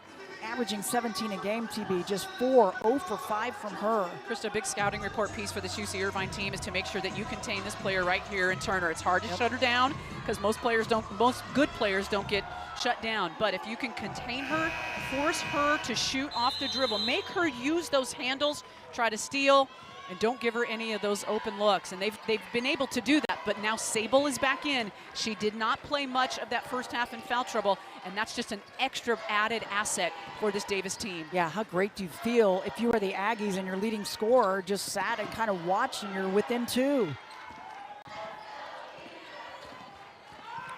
averaging 17 a game, TB, just 0 for 5 from her. Krista, a big scouting report piece for this UC Irvine team is to make sure that you contain this player right here in Turner. It's hard to shut her down because most good players don't get shut down. But if you can contain her, force her to shoot off the dribble, make her use those handles, try to steal, and don't give her any of those open looks. And they've been able to do that, but now Sable is back in. She did not play much of that first half in foul trouble, and that's just an extra added asset for this Davis team. Yeah, how great do you feel if you are the Aggies and your leading scorer just sat and kind of watched and you're within 2?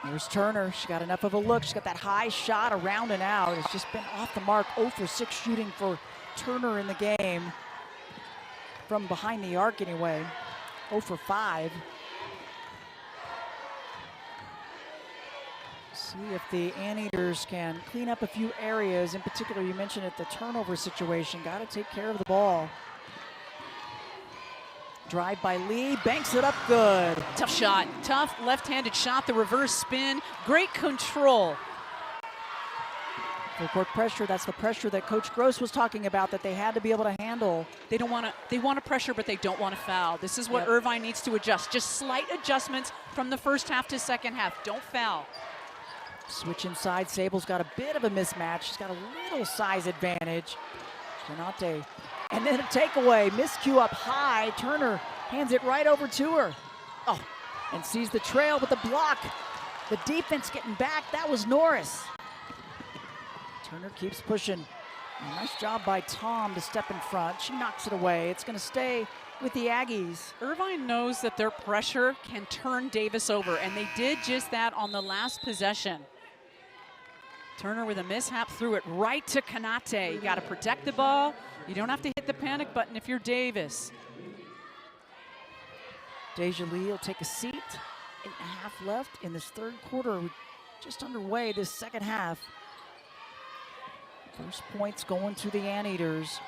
Here's Turner. She got enough of a look. She's got that high shot around and out. It's just been off the mark. 0 for 6 shooting for Turner in the game. From behind the arc anyway. 0 for 5. See if the Anteaters can clean up a few areas. In particular, you mentioned it, the turnover situation. Got to take care of the ball. Drive by Lee, banks it up good. Tough shot, tough left-handed shot, the reverse spin, great control. Full court pressure, that's the pressure that Coach Gross was talking about that they had to be able to handle. They want to pressure, but they don't want to foul. This is what Irvine needs to adjust. Just slight adjustments from the first half to second half. Don't foul. Switch inside, Sable's got a bit of a mismatch. She's got a little size advantage. Granate. And then a takeaway, miscue up high. Turner hands it right over to her. Oh, and sees the trail with the block. The defense getting back. That was Norris. Turner keeps pushing. Nice job by Tom to step in front. She knocks it away. It's going to stay with the Aggies. Irvine knows that their pressure can turn Davis over, and they did just that on the last possession. Turner with a mishap threw it right to Kanate. You got to protect the ball. You don't have to hit the panic button if you're Davis. Deja Lee will take a seat. 8.5 left in this third quarter. Just underway this second half. First points going to the Anteaters.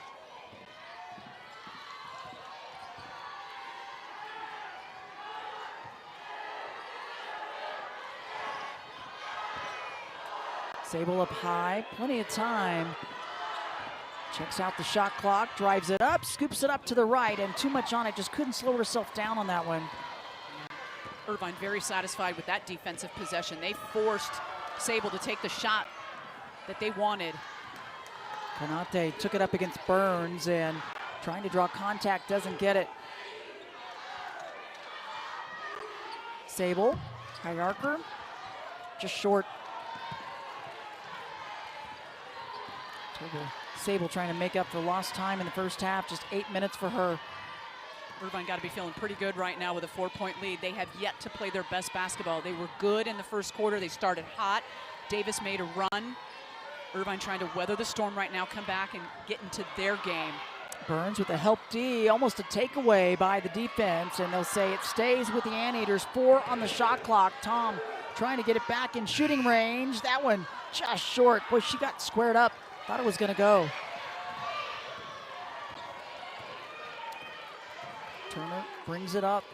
Sable up high, plenty of time. Checks out the shot clock, drives it up, scoops it up to the right, and too much on it, just couldn't slow herself down on that one. Irvine very satisfied with that defensive possession. They forced Sable to take the shot that they wanted. Kanate took it up against Burns and trying to draw contact, doesn't get it. Sable, Hierarcher, just short. Sable trying to make up for lost time in the first half, just 8 minutes for her. Irvine got to be feeling pretty good right now with a 4-point lead. They have yet to play their best basketball. They were good in the first quarter. They started hot. Davis made a run. Irvine trying to weather the storm right now, come back and get into their game. Burns with a help D, almost a takeaway by the defense, and they'll say it stays with the Anteaters. 4 on the shot clock. Tom trying to get it back in shooting range. That one just short. Boy, she got squared up. Thought it was going to go. Turner brings it up.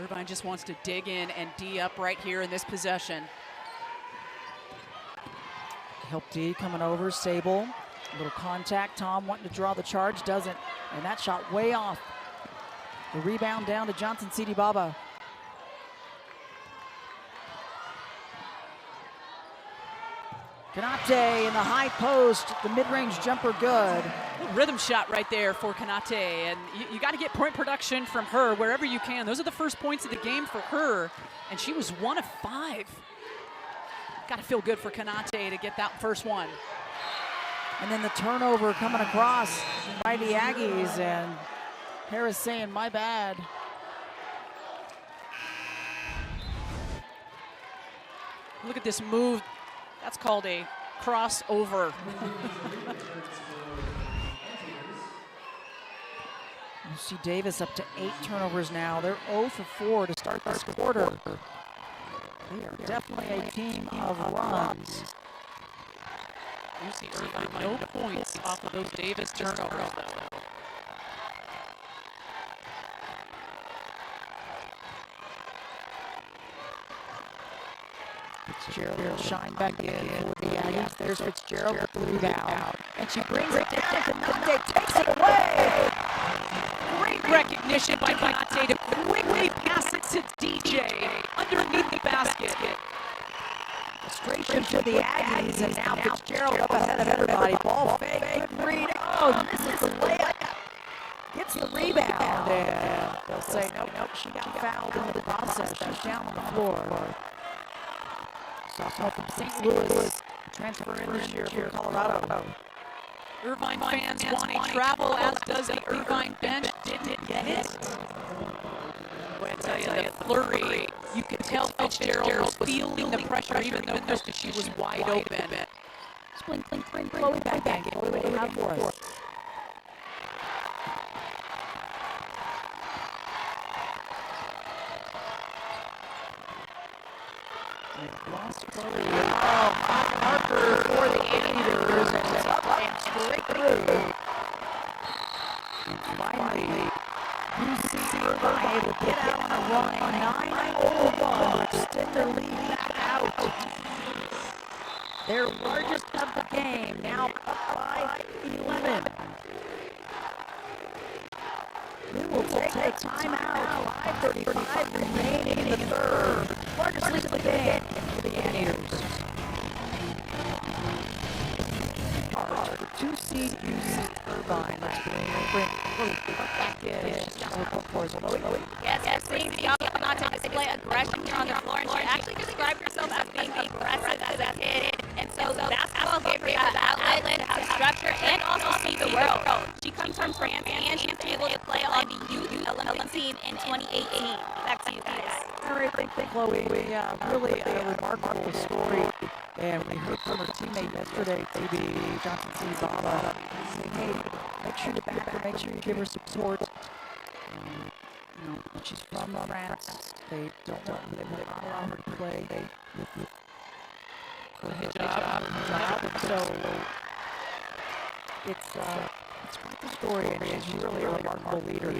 Irvine just wants to dig in and D up right here in this possession. Help D coming over, Sable. A little contact, Tom wanting to draw the charge, doesn't. And that shot way off. The rebound down to Johnson Sidi Baba. Kanate in the high post, the mid-range jumper good. Rhythm shot right there for Kanate, and you got to get point production from her wherever you can. Those are the first points of the game for her, and she was 1 of 5. Got to feel good for Kanate to get that first one. And then the turnover coming across by the Aggies, and Harris saying, my bad. Look at this move. That's called a crossover. You see Davis up to 8 turnovers now. They're 0 for 4 to start this quarter. They are definitely a team of runs. You see Irvine no points off of those Davis turnovers, though. Fitzgerald shine back in for the Aggies. There's Fitzgerald with the rebound. And she brings it down. Kanate takes it away. Great recognition by Kanate to quickly pass it to DJ underneath the basket. Frustration for the Aggies, and now Fitzgerald up ahead of everybody. Ball fake, good read. Oh, misses the layup. Gets the rebound, and they'll say, nope, she got fouled in the process. She's down on the floor. Sophomore from St. Louis, transfer in this year from Colorado. Irvine fans wanting travel, as does the Irvine bench. Didn't get it. Boy, I tell you, the flurry, you could tell Fitzgerald was feeling the pressure, even though she was wide open. Spring, Chloe back in. What do they have for us? Lost Chloe. Oh, Harper for the Anteaters, and it's up and straight through. And finally, UC Irvine able to get out on a run, 9-0-1, extend their lead back out. Their largest of the game, now up by 11. They will take a timeout. 5:35 remaining in the third. Largest lead of the game for the Anteaters. For 2 seed UC Irvine. Let's bring back in. She's got a couple of points. Yes, Kanate display aggression here on the floor, and she actually described herself as being aggressive as a kid. And so basketball gave her that outlet to have structure and also see the world. She comes from France, and she was able to play on the youth Olympic team in 2018. Back to you guys. All right, thank you, Chloe. Really a remarkable story. And we heard from her teammate yesterday, TB Johnson Cizaba, saying, hey, make sure you back her, make sure you give her support. You know, she's from France. They will not allow her to play. Good job. So it's quite the story, and she's really a remarkable leader.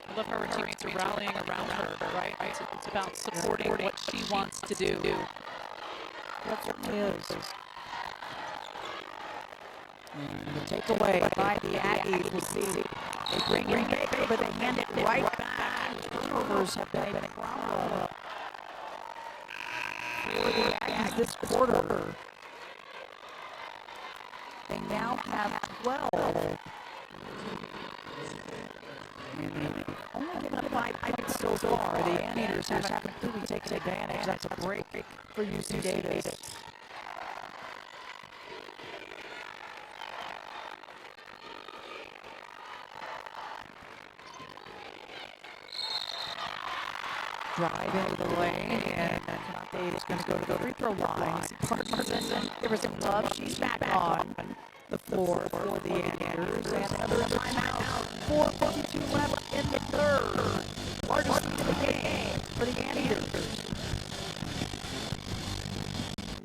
I love how her teammates are rallying around her, right? It's about supporting what she wants to do. That certainly is. And the takeaway by the Aggies, we'll see. They bring in Baker, but they hand it right back. Turnovers have been a problem for the Aggies this quarter. They now have 12. Only given up 5 points so far. The Anteaters haven't completely taken advantage. That's a break for UC Davis. Drive into the lane, and Kanate is going to go to the free throw line. Partners give her some love. She's back on the floor for the Anteaters, and another timeout. 4:52 left in the third. Largest lead of the game for the Anteaters.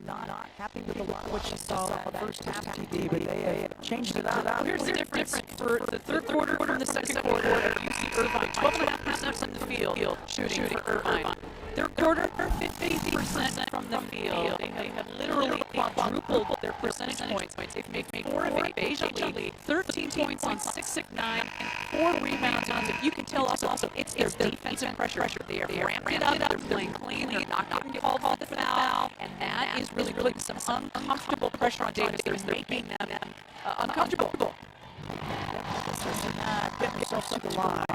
Not happy with a lot of what she saw in the first half TD, but they changed it up. Here's the difference for the third quarter from the second quarter of UC Irvine. 12.5% from the field shooting for Irvine. Third quarter, 50% from the field. They have literally quadrupled their percentage points. They've made 4 of 8 Beijing, 13 points on 6 of 9, and 4 rebounds on them. You can tell also it's their defensive pressure. They are ramping it up. They're playing clean. They're not getting called for the foul, and that is really putting some uncomfortable pressure on Davis. They're making them uncomfortable. Getting herself to the line.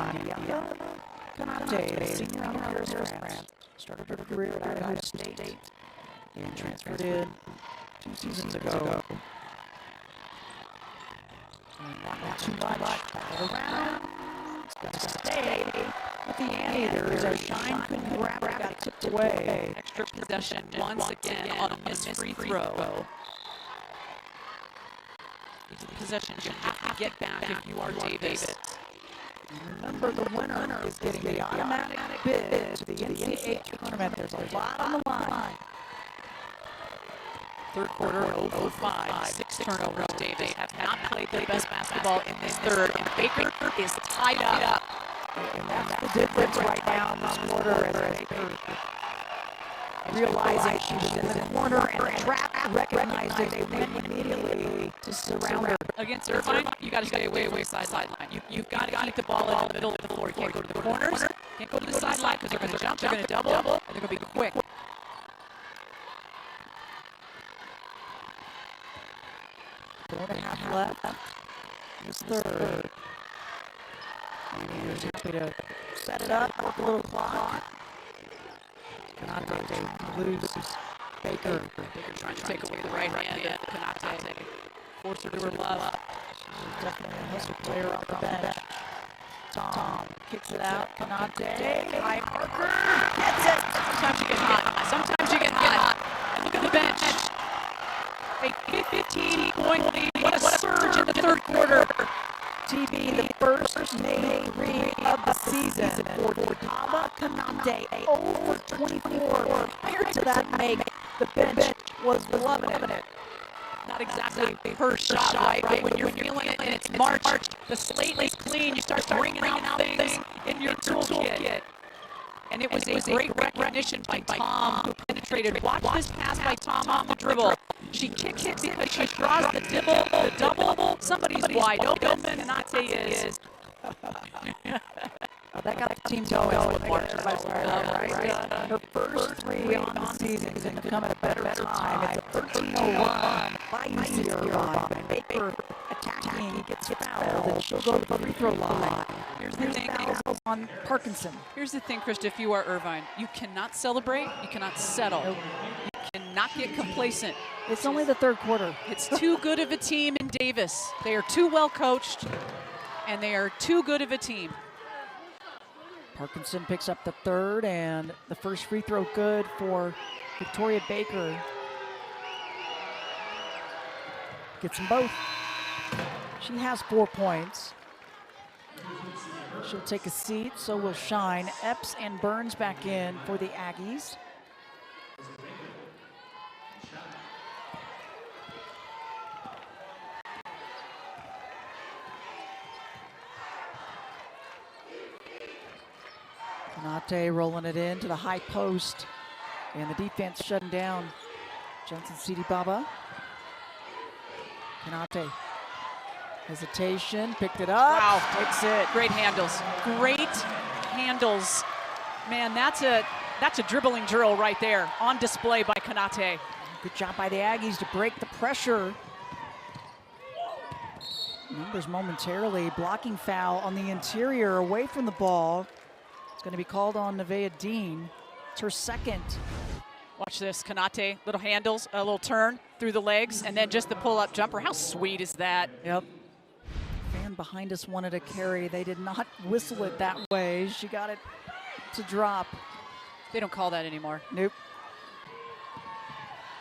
Kanate, senior out of Harris, started her career at Idaho State and transferred in 2 seasons ago. Not too much. Around. It's going to stay with the Anteaters as Shine couldn't grab it, got tipped away. Extra possession once again on a missed free throw. Possession you have to get back if you are Davis. Remember, the winner is getting the automatic bid to the NCAA tournament. There's a lot on the line. Third quarter, 0-5, 6 turnovers. Davis have not played their best basketball in this third, and Baker is tied up. And that's the difference right now in this quarter as Baker, realizing she was in the corner and trapped, recognizing they went immediately to surround her. Against Irvine, you got to stay away from the sideline. You've got to keep the ball in the middle of the floor. You can't go to the corners, can't go to the sideline because they're going to jump, they're going to double, and they're going to be quick. Four and a half left. This third. Anteaters happy to set it up, work a little clock. Kanate loses. Baker Trying to take away the right hand of Kanate. Force her to her love. She's definitely a hustle player off the bench. Tom kicks it out. Kanate. High Parker. Gets it. Sometimes you get hot. Sometimes you get hot. And look at the bench. A 15-point lead. What a surge in the third quarter. TB, the first made 3 of the season for Dava Kanate. 0 for 24. Prior to that make, the bench was loving it. Not exactly her shot, right? But when you're feeling it and it's March, the slate is clean. You start bringing out things in your toolkit. And it was a great recognition by Tom, who penetrated. Watch this pass by Tom off the dribble. She kicks it because she draws the double. Somebody's wide open. Kanate is. That got the team going with March. Her first 3 on the season is going to come at a better time. It's a 13-0 run by UC Irvine. Baker attacking, gets fouled, and she'll go to the free throw line. Here's the thing. Fouls on Parkinson. Here's the thing, Krista, if you are Irvine, you cannot celebrate, you cannot settle. Nope. You cannot get complacent. It's only the third quarter. It's too good of a team in Davis. They are too well coached, and they are too good of a team. Parkinson picks up the third, and the first free throw good for Victoria Baker. Gets them both. She has 4 points. She'll take a seat, so will Shine. Epps and Burns back in for the Aggies. Kanate rolling it in to the high post, and the defense shutting down Johnson Sidi Baba. Kanate, hesitation, picked it up. Wow, takes it. Great handles. Great handles. Man, that's a dribbling drill right there on display by Kanate. Good job by the Aggies to break the pressure. Numbers momentarily. Blocking foul on the interior away from the ball. It's going to be called on Nevaeh Dean. It's her second. Watch this, Kanate, little handles, a little turn through the legs, and then just the pull-up jumper. How sweet is that? Yep. Fan behind us wanted a carry. They did not whistle it that way. She got it to drop. They don't call that anymore. Nope.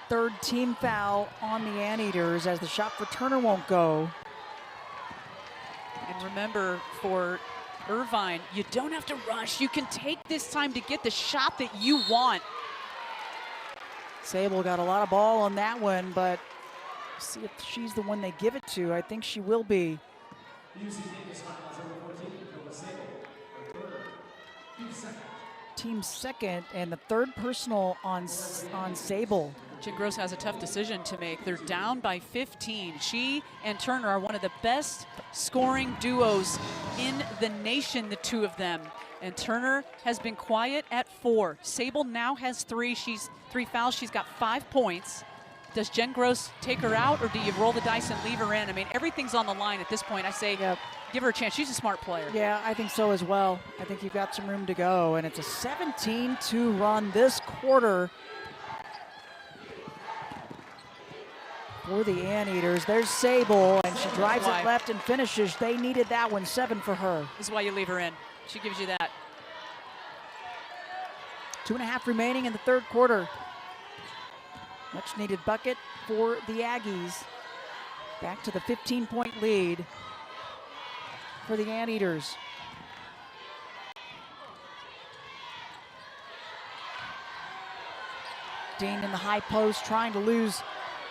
Third team foul on the Anteaters as the shot for Turner won't go. And remember, for Irvine, you don't have to rush. You can take this time to get the shot that you want. Sable got a lot of ball on that one, but see if she's the one they give it to. I think she will be. Team second, and the third personal on Sable. Jen Gross has a tough decision to make. They're down by 15. She and Turner are one of the best scoring duos in the nation, the two of them. And Turner has been quiet at 4. Sable now has 3. She's 3 fouls. She's got 5 points. Does Jen Gross take her out, or do you roll the dice and leave her in? I mean, everything's on the line at this point. I say, give her a chance. She's a smart player. Yeah, I think so as well. I think you've got some room to go, and it's a 17-2 run this quarter for the Anteaters. There's Sable, and she drives it left and finishes. They needed that one. 7 for her. This is why you leave her in. She gives you that. 2.5 remaining in the third quarter. Much needed bucket for the Aggies. Back to the 15-point lead for the Anteaters. Dean in the high post trying to lose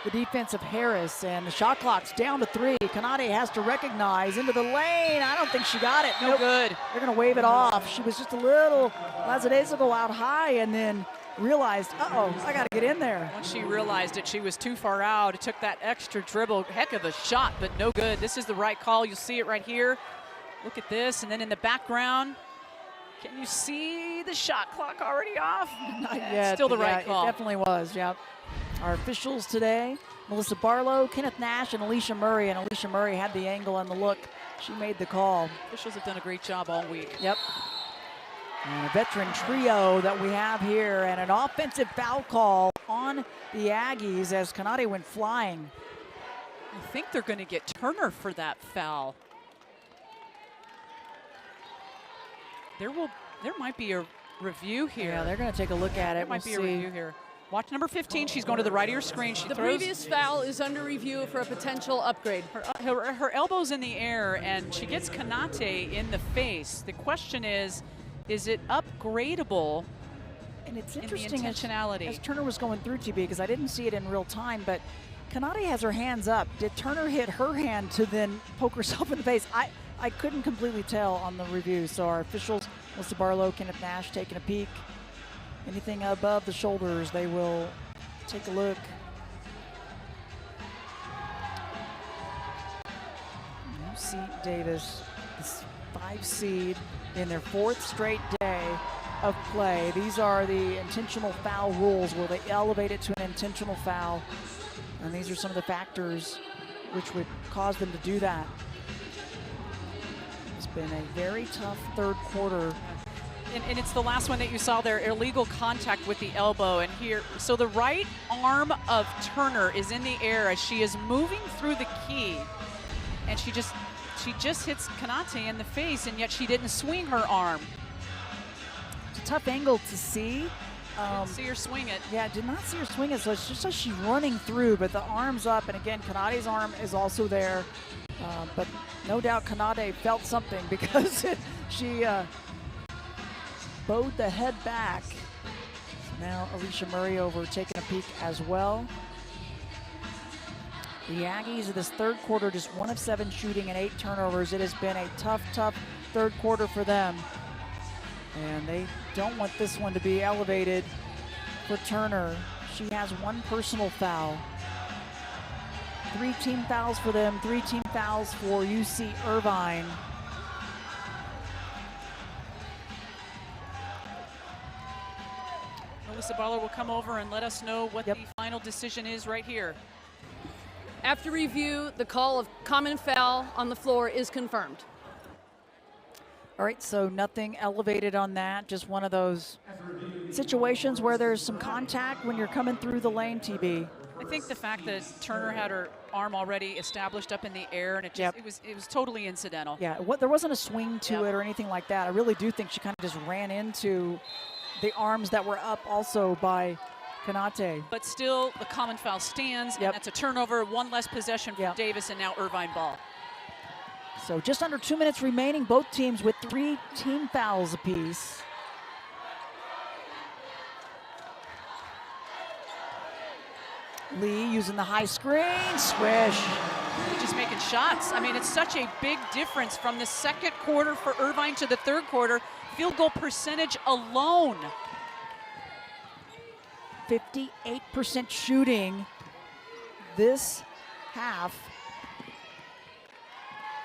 the defense of Harris, and the shot clock's down to 3. Kanate has to recognize into the lane. I don't think she got it. No good. They're going to wave it off. She was just a little lackadaisical out high, and then realized, uh-oh, I got to get in there. Once she realized it, she was too far out. It took that extra dribble. Heck of a shot, but no good. This is the right call. You'll see it right here. Look at this, and then in the background, can you see the shot clock already off? Not yeah, yet. It's still the right call. It definitely was, yep. Our officials today, Melissa Barlow, Kenneth Nash, and Alicia Murray. And Alicia Murray had the angle and the look. She made the call. Officials have done a great job all week. Yep. And a veteran trio that we have here, and an offensive foul call on the Aggies as Kanate went flying. I think they're going to get Turner for that foul. There might be a review here. Yeah, they're going to take a look at it. There might be a review here. Watch number 15. She's going to the right of your screen. She the throws. Previous foul is under review for a potential upgrade. Her elbow's in the air, and she gets Kanate in the face. The question is it upgradable? And it's interesting in the intentionality. As Turner was going through, TB, because I didn't see it in real time, but Kanate has her hands up. Did Turner hit her hand to then poke herself in the face? I couldn't completely tell on the review. So our officials, Melissa Barlow, Kenneth Nash, taking a peek. Anything above the shoulders, they will take a look. UC Davis, this 5 seed in their 4th straight day of play. These are the intentional foul rules where they elevate it to an intentional foul. And these are some of the factors which would cause them to do that. As been a very tough third quarter. And it's the last one that you saw there, illegal contact with the elbow. And here, so the right arm of Turner is in the air as she is moving through the key. And she just hits Kanate in the face, and yet she didn't swing her arm. It's a tough angle to see. Didn't see her swing it. Yeah, did not see her swing it, so it's just as she's running through, but the arm's up, and again, Kanate's arm is also there. But no doubt Kanate felt something because she bowed the head back. So now Alicia Murray over taking a peek as well. The Aggies of this third quarter just 1 of 7 shooting and 8 turnovers. It has been a tough third quarter for them. And they don't want this one to be elevated for Turner. She has 1 personal foul. 3 team fouls for them, 3 team fouls for UC Irvine. Melissa Baller will come over and let us know what the final decision is right here. After review, the call of common foul on the floor is confirmed. All right, so nothing elevated on that. Just one of those situations where there's some contact when you're coming through the lane, TB. I think the fact that Turner had her arm already established up in the air, and it was totally incidental. Yeah, there wasn't a swing to it or anything like that. I really do think she kind of just ran into the arms that were up also by Kanate. But still, the common foul stands, and that's a turnover, 1 less possession for Davis, and now Irvine ball. So just under 2 minutes remaining, both teams with 3 team fouls apiece. Lee using the high screen, swish. Just making shots. I mean, it's such a big difference from the second quarter for Irvine to the third quarter. Field goal percentage alone. 58% shooting this half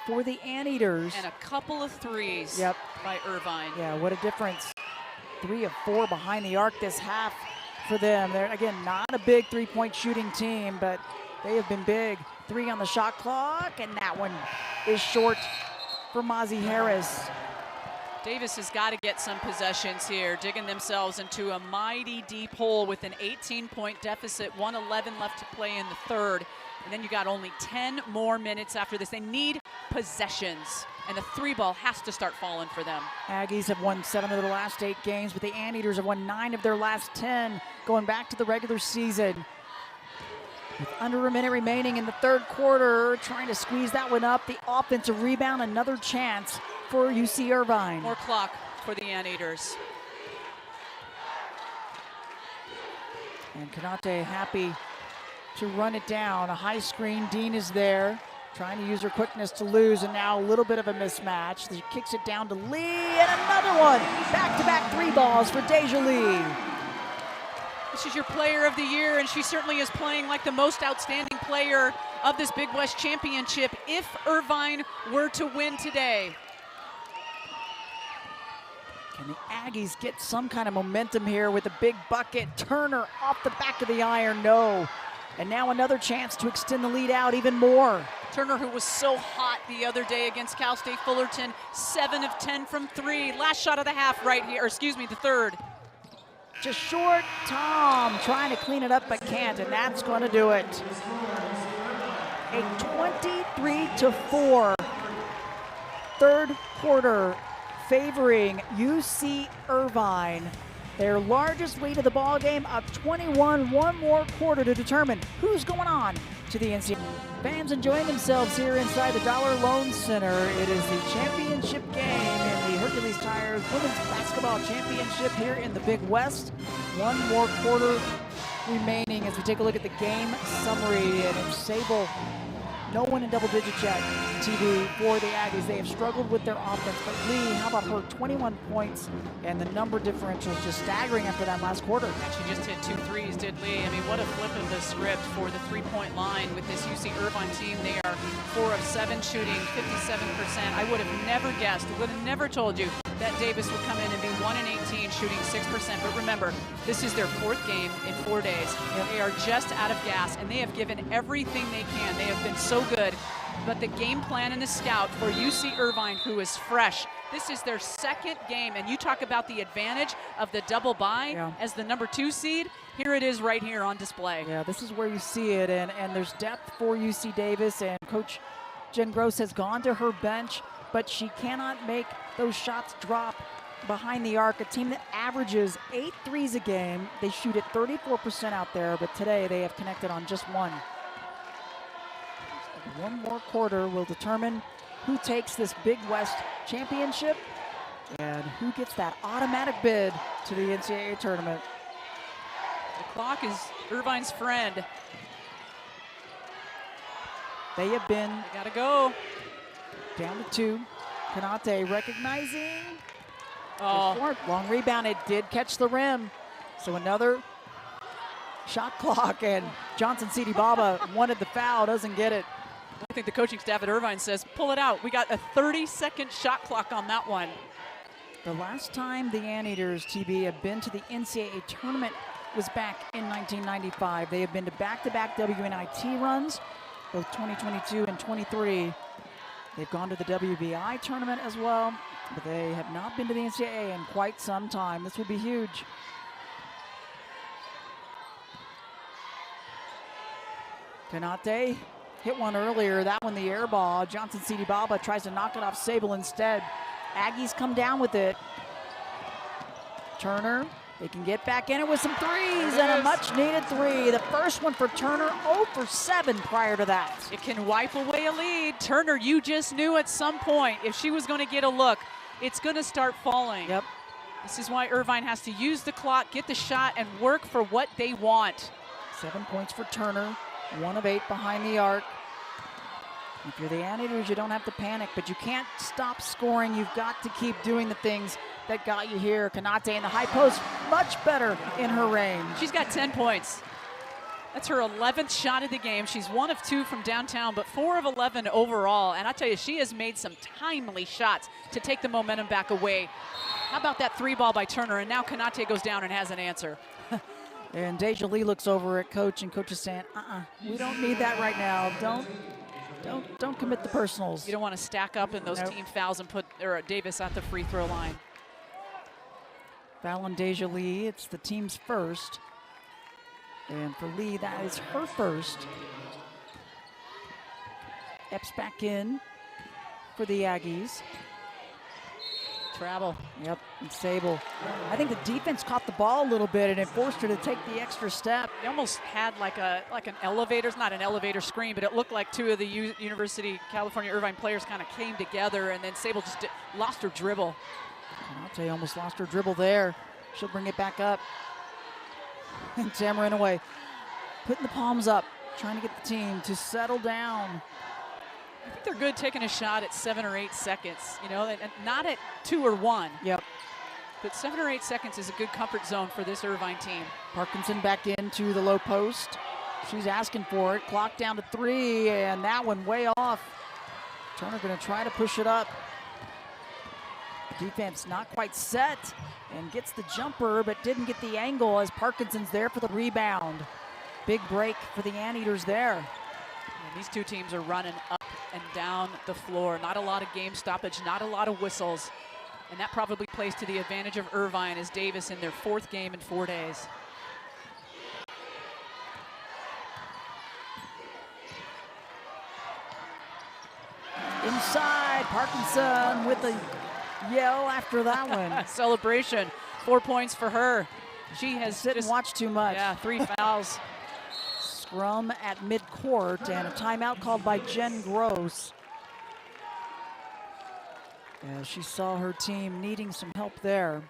for the Anteaters. And a couple of threes by Irvine. Yeah, what a difference. 3 of 4 behind the arc this half for them. They're, again, not a big three-point shooting team, but they have been big. 3 on the shot clock, and that one is short for Mozzie Harris. Davis has got to get some possessions here, digging themselves into a mighty deep hole with an 18-point deficit, 1:11 left to play in the third. And then you got only 10 more minutes after this. They need possessions, and the 3-ball has to start falling for them. Aggies have won 7 of their last 8 games, but the Anteaters have won 9 of their last 10 going back to the regular season. With under a minute remaining in the third quarter, trying to squeeze that one up. The offensive rebound, another chance for UC Irvine. More clock for the Anteaters. And Kanate happy to run it down. A high screen, Dean is there, trying to use her quickness to lose, and now a little bit of a mismatch. She kicks it down to Lee, and another one. Back-to-back 3 balls for Deja Lee. This is your player of the year, and she certainly is playing like the most outstanding player of this Big West Championship if Irvine were to win today. Can the Aggies get some kind of momentum here with a big bucket? Turner off the back of the iron, no. And now another chance to extend the lead out even more. Turner, who was so hot the other day against Cal State Fullerton, 7 of 10 from 3. Last shot of the half right here, or excuse me, the third. Just short. Tom trying to clean it up but can't, and that's going to do it. A 23-4 third quarter favoring UC Irvine. Their largest lead of the ball game of 21, 1 more quarter to determine who's going on to the NCAA. Fans enjoying themselves here inside the Dollar Loan Center. It is the championship game in the Hercules Tires Women's Basketball Championship here in the Big West. 1 more quarter remaining as we take a look at the game summary. And it's Sable, no one in double digits yet, TV, for the Aggies. They have struggled with their offense, but Lee, how about her 21 points, and the number differential is just staggering after that last quarter. And she just hit 2 threes, did Lee. I mean, what a flip of the script for the 3-point line with this UC Irvine team. They are 4 of 7 shooting, 57%. I would have never guessed, would have never told you that Davis would come in and be 1-18 shooting 6%. But remember, this is their 4th game in 4 days. They are just out of gas, and they have given everything they can. They have been so good But the game plan and the scout for UC Irvine, who is fresh, this is their second game, and you talk about the advantage of the double bye as the number 2 seed. Here it is right here on display. Yeah, this is where you see it, and there's depth for UC Davis, and Coach Jen Gross has gone to her bench, but she cannot make those shots drop behind the arc. A team that averages 8 threes a game. They shoot at 34% out there, but today they have connected on just one. One more quarter will determine who takes this Big West championship and who gets that automatic bid to the NCAA tournament. The clock is Irvine's friend. They have been They gotta go. down to 2. Kanate recognizing. Oh, Long rebound. It did catch the rim. So another shot clock, and Johnson Sidi Baba wanted the foul, doesn't get it. I think the coaching staff at Irvine says, pull it out. We got a 30-second shot clock on that one. The last time the Anteaters, TB, have been to the NCAA tournament was back in 1995. They have been to back-to-back WNIT runs, both 2022 and 23. They've gone to the WBI tournament as well, but they have not been to the NCAA in quite some time. This would be huge. Kanate hit one earlier, that one the air ball. Johnson Sidi Baba tries to knock it off Sable instead. Aggies come down with it. Turner, they can get back in it with some threes, and a much needed 3. The first one for Turner, 0 for 7 prior to that. It can wipe away a lead. Turner, you just knew at some point if she was going to get a look, it's going to start falling. Yep. This is why Irvine has to use the clock, get the shot, and work for what they want. 7 points for Turner, 1 of 8 behind the arc. If you're the Anteaters, you don't have to panic, but you can't stop scoring. You've got to keep doing the things that got you here. Kanate in the high post, much better in her range. She's got 10 points. That's her 11th shot of the game. She's 1 of 2 from downtown, but 4 of 11 overall. And I tell you, she has made some timely shots to take the momentum back away. How about that 3 ball by Turner? And now Kanate goes down and has an answer. And Deja Lee looks over at Coach, and Coach is saying, we don't need that right now. Don't commit the personals. You don't want to stack up in those team fouls and put Davis at the free throw line. Foul on Deja Lee. It's the team's first. And for Lee, that is her first. Epps back in for the Aggies. Travel. Yep, and Sable. I think the defense caught the ball a little bit and it forced her to take the extra step. They almost had like an elevator. It's not an elevator screen, but it looked like 2 of the University California Irvine players kind of came together, and then Sable just lost her dribble. Kanate almost lost her dribble there. She'll bring it back up. And Tamarin away, putting the palms up, trying to get the team to settle down. I think they're good taking a shot at 7 or 8 seconds, you know, and not at 2 or 1. Yep. But 7 or 8 seconds is a good comfort zone for this Irvine team. Parkinson back into the low post. She's asking for it. Clock down to 3, and that one way off. Turner going to try to push it up. Defense not quite set, and gets the jumper, but didn't get the angle as Parkinson's there for the rebound. Big break for the Anteaters there. And these 2 teams are running up and down the floor. Not a lot of game stoppage, not a lot of whistles. And that probably plays to the advantage of Irvine as Davis in their 4th game in 4 days. Inside, Parkinson with a yell after that one. Celebration, 4 points for her. She has Sit and watch too much. Yeah, 3 fouls. Scrum at midcourt and a timeout called by Jen Gross. As she saw her team needing some help there.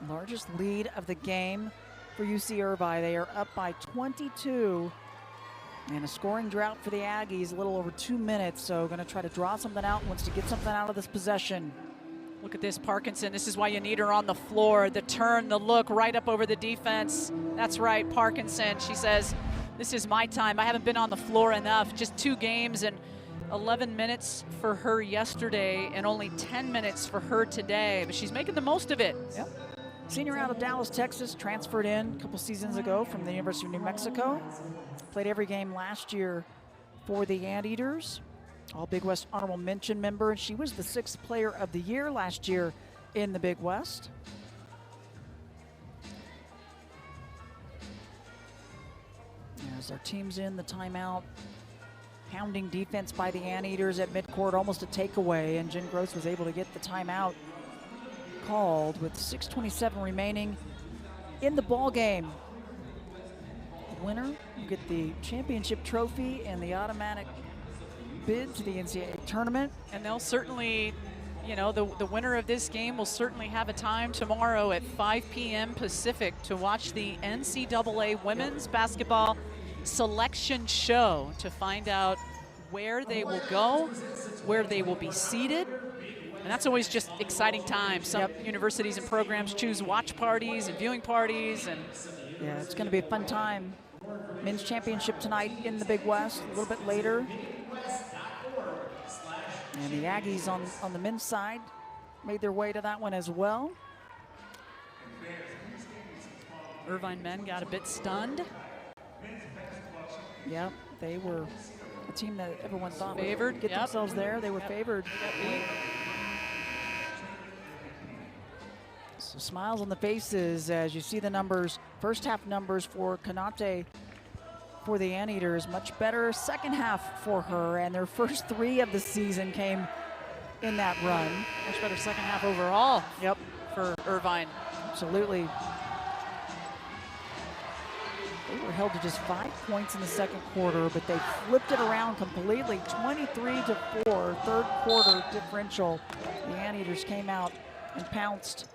Largest lead of the game for UC Irvine. They are up by 22. And a scoring drought for the Aggies, a little over 2 minutes. So going to try to draw something out, wants to get something out of this possession. Look at this, Parkinson. This is why you need her on the floor. The turn, the look, right up over the defense. That's right, Parkinson. She says, this is my time. I haven't been on the floor enough. Just 2 games and 11 minutes for her yesterday and only 10 minutes for her today. But she's making the most of it. Yep. Senior out of Dallas, Texas, transferred in a couple seasons ago from the University of New Mexico. Played every game last year for the Anteaters. All Big West honorable mention member, and she was the 6th player of the year last year in the Big West. As our team's in the timeout, hounding defense by the Anteaters at midcourt, almost a takeaway, and Jen Gross was able to get the timeout called with 6:27 remaining in the ball game. The winner will get the championship trophy and the automatic bid to the NCAA tournament. And they'll certainly, you know, the winner of this game will certainly have a time tomorrow at 5 p.m. Pacific to watch the NCAA women's basketball selection show to find out where they will go, where they will be seated. And that's always just exciting time. Some universities and programs choose watch parties and viewing parties. And yeah, it's going to be a fun time. Men's championship tonight in the Big West, a little bit later. And the Aggies on the men's side made their way to that one as well. Irvine men got a bit stunned. Yeah, they were a team that everyone thought Favored, would get themselves there. They were favored. So smiles on the faces as you see the numbers. First half numbers for Kanate for the Anteaters. Much better second half for her, and their first 3 of the season came in that run. Much better second half overall. Yep. For Irvine. Absolutely. They were held to just 5 points in the second quarter, but they flipped it around completely. 23-4, third quarter differential. The Anteaters came out and pounced.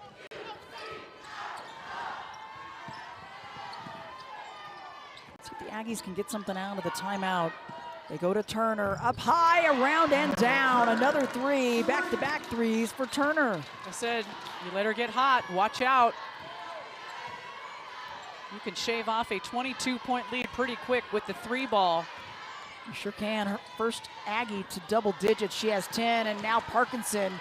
See if the Aggies can get something out of the timeout. They go to Turner, up high, around and down. Another 3, back-to-back threes for Turner. I said, you let her get hot, watch out. You can shave off a 22-point lead pretty quick with the 3 ball. You sure can. Her first Aggie to double digits. She has 10, and now Parkinson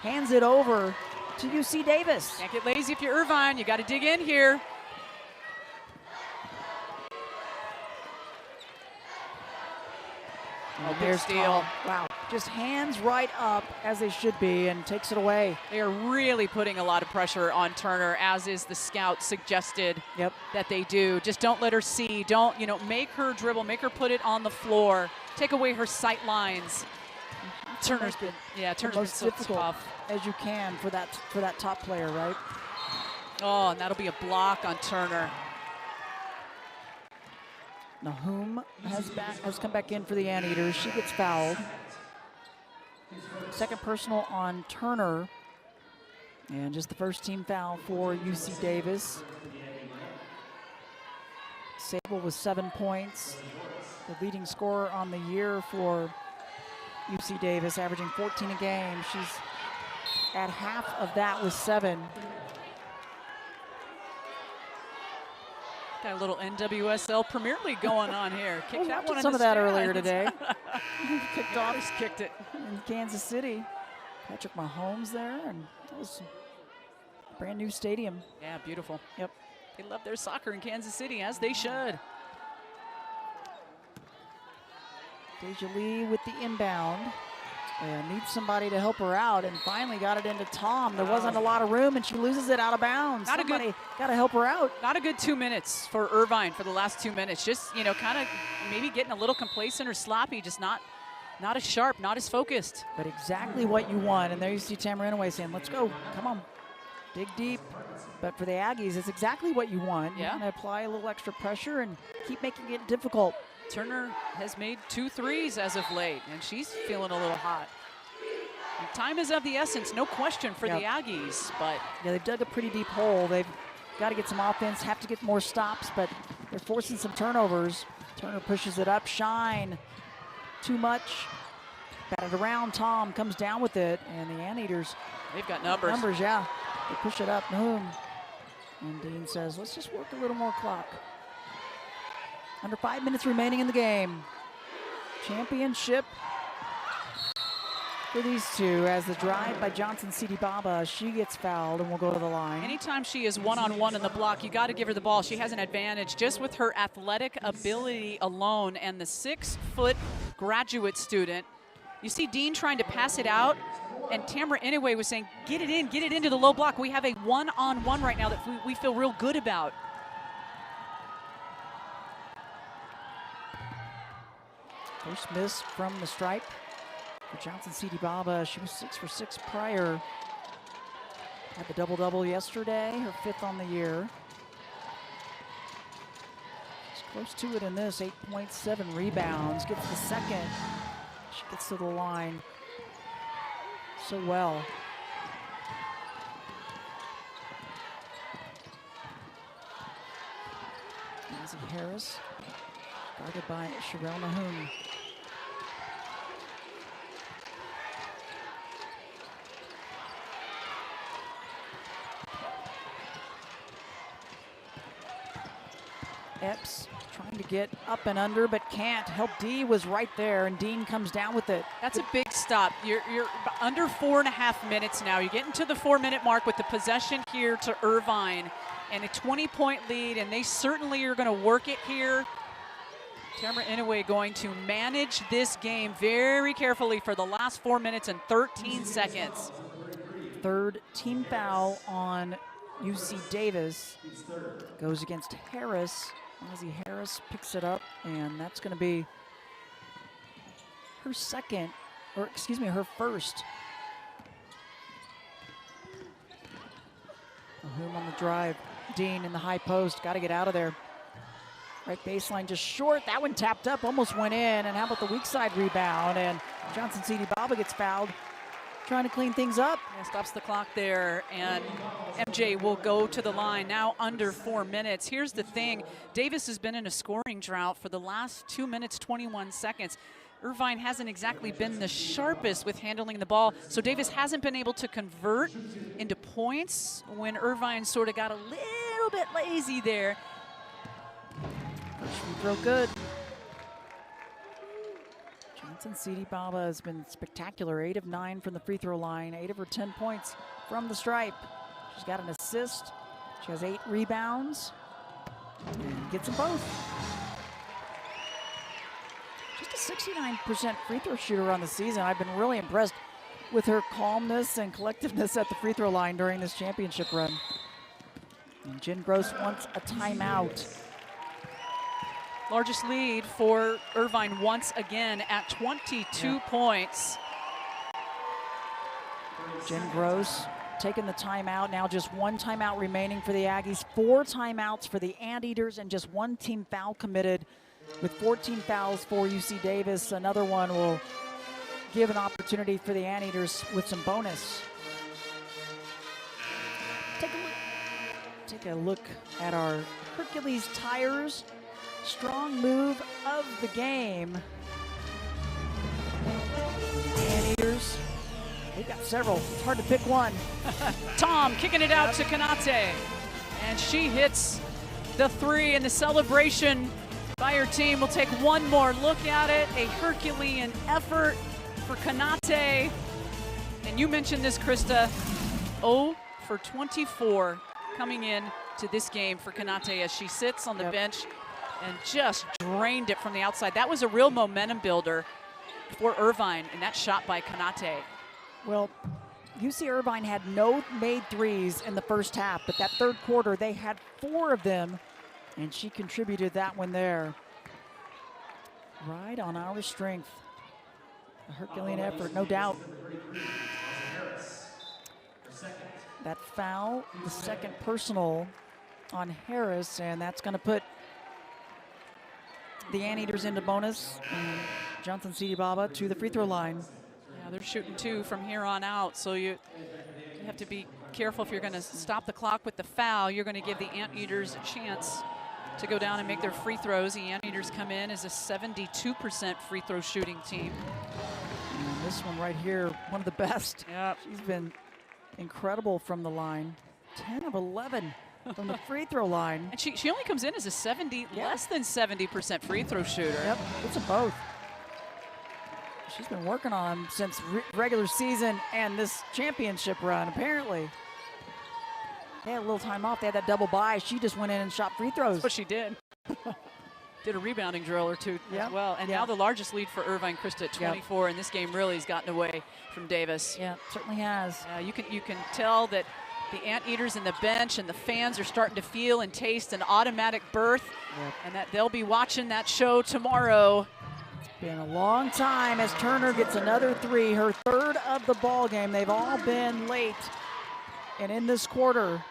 hands it over to UC Davis. Can't get lazy if you're Irvine. You got to dig in here. Oh, there's steal. Wow, just hands right up as they should be and takes it away. They are really putting a lot of pressure on Turner, as is the scout suggested that they do. Just don't let her see. Don't, you know, make her dribble, make her put it on the floor, take away her sight lines. Turner's been, Turner's been so tough. As you can for that top player, right? Oh, and that'll be a block on Turner. Nahum has come back in for the Anteaters. She gets fouled. Second personal on Turner. And just the first team foul for UC Davis. Sable with 7 points. The leading scorer on the year for UC Davis, averaging 14 a game. She's at half of that with 7. Got a little NWSL Premier League going on here. Kicked that one in some of the that stands. earlier today. Kicked off. Just kicked it in Kansas City. Patrick Mahomes there, and that was a brand new stadium. Yeah, beautiful. Yep. They love their soccer in Kansas City, as they should. Deja Lee with the inbound. And needs somebody to help her out, and finally got it into Tom. There wasn't a lot of room, and she loses it out of bounds. Somebody got to help her out. Not a good 2 minutes for Irvine for the last 2 minutes. Just, you know, kind of maybe getting a little complacent or sloppy, just not as sharp, not as focused. But exactly what you want. And there you see Tamara Inouye saying, let's go, come on, dig deep. But for the Aggies, it's exactly what you want. Yeah. You want to apply a little extra pressure and keep making it difficult. Turner has made 2 threes as of late, and she's feeling a little hot. And time is of the essence, no question for the Aggies, but yeah, they've dug a pretty deep hole. They've got to get some offense, have to get more stops, but they're forcing some turnovers. Turner pushes it up, Shine, too much. Batted around, Tom comes down with it, and the Anteaters. They've got numbers. Numbers, yeah. They push it up, boom. And Dean says, let's just work a little more clock. Under 5 minutes remaining in the game. Championship for these two as the drive by Johnson City Baba. She gets fouled and will go to the line. Anytime she is one-on-one in the block, you got to give her the ball. She has an advantage just with her athletic ability alone, and the 6-foot graduate student. You see Dean trying to pass it out, and Tamara anyway was saying, get it into the low block. We have a one-on-one right now that we feel real good about. First miss from the stripe for Johnson City Baba. She was 6 for 6 prior. Had the double-double yesterday, her 5th on the year. She's close to it in this, 8.7 rebounds. Gets the second. She gets to the line so well. Nancy Harris, guarded by Sherelle Nahoon. Epps trying to get up and under, but can't. Help D was right there, and Dean comes down with it. That's a big stop. You're under 4.5 minutes now. You're getting to the 4-minute mark with the possession here to Irvine and a 20-point lead, and they certainly are going to work it here. Tamara Inouye going to manage this game very carefully for the last 4 minutes and 13 seconds. Third team foul on UC Davis. Goes against Harris. Ozzie Harris picks it up, and that's going to be her second, or excuse me, her first. Nahoon on the drive. Dean in the high post. Got to get out of there. Right baseline just short. That one tapped up, almost went in. And how about the weak side rebound? And Johnson City Baba gets fouled, trying to clean things up. Yeah, stops the clock there, and MJ will go to the line now under 4 minutes. Here's the thing, Davis has been in a scoring drought for the last 2 minutes, 21 seconds. Irvine hasn't exactly been the sharpest with handling the ball, so Davis hasn't been able to convert into points when Irvine sort of got a little bit lazy there. First free throw good. Johnson City Baba has been spectacular. 8 of 9 from the free throw line, 8 of her 10 points from the stripe. She's got an assist. She has 8 rebounds and gets them both. Just a 69% free throw shooter on the season. I've been really impressed with her calmness and collectiveness at the free throw line during this championship run. And Jen Gross wants a timeout. Largest lead for Irvine once again at 22 points. Jen Gross taking the timeout. Now just 1 timeout remaining for the Aggies. 4 timeouts for the Anteaters and just 1 team foul committed with 14 fouls for UC Davis. Another one will give an opportunity for the Anteaters with some bonus. Take a look at our Hercules tires. Strong move of the game. Anteaters, they've got several. It's hard to pick one. Tom kicking it out to Kanate. And she hits the 3, and the celebration by her team will take one more look at it. A Herculean effort for Kanate. And you mentioned this, Krista. 0 for 24 coming in to this game for Kanate as she sits on the bench and just drained it from the outside. That was a real momentum builder for Irvine, and that shot by Kanate. Well, UC Irvine had no made threes in the first half, but that third quarter, they had 4 of them, and she contributed that one there. Right on our strength. A Herculean effort, no doubt. That foul, the second personal on Harris, and that's going to put the Anteaters into bonus, and Johnson City Baba to the free throw line. Yeah, they're shooting 2 from here on out, so you have to be careful if you're going to stop the clock with the foul. You're going to give the Anteaters a chance to go down and make their free throws. The Anteaters come in as a 72% free throw shooting team. And this one right here, one of the best. Yep. She's been incredible from the line. 10 of 11 from the free throw line. And she only comes in as a less than 70% free throw shooter. Yep, it's a both. She's been working on them since regular season and this championship run, apparently. They had a little time off. They had that double bye. She just went in and shot free throws. That's what she did. Did a rebounding drill or two as well. And now the largest lead for Irvine, Krista, at 24. And this game really has gotten away from Davis. Yeah, certainly has. You can tell that the Anteaters and the bench and the fans are starting to feel and taste an automatic berth, and that they'll be watching that show tomorrow. It's been a long time as Turner gets another three, her third of the ball game. They've all been late, and in this quarter.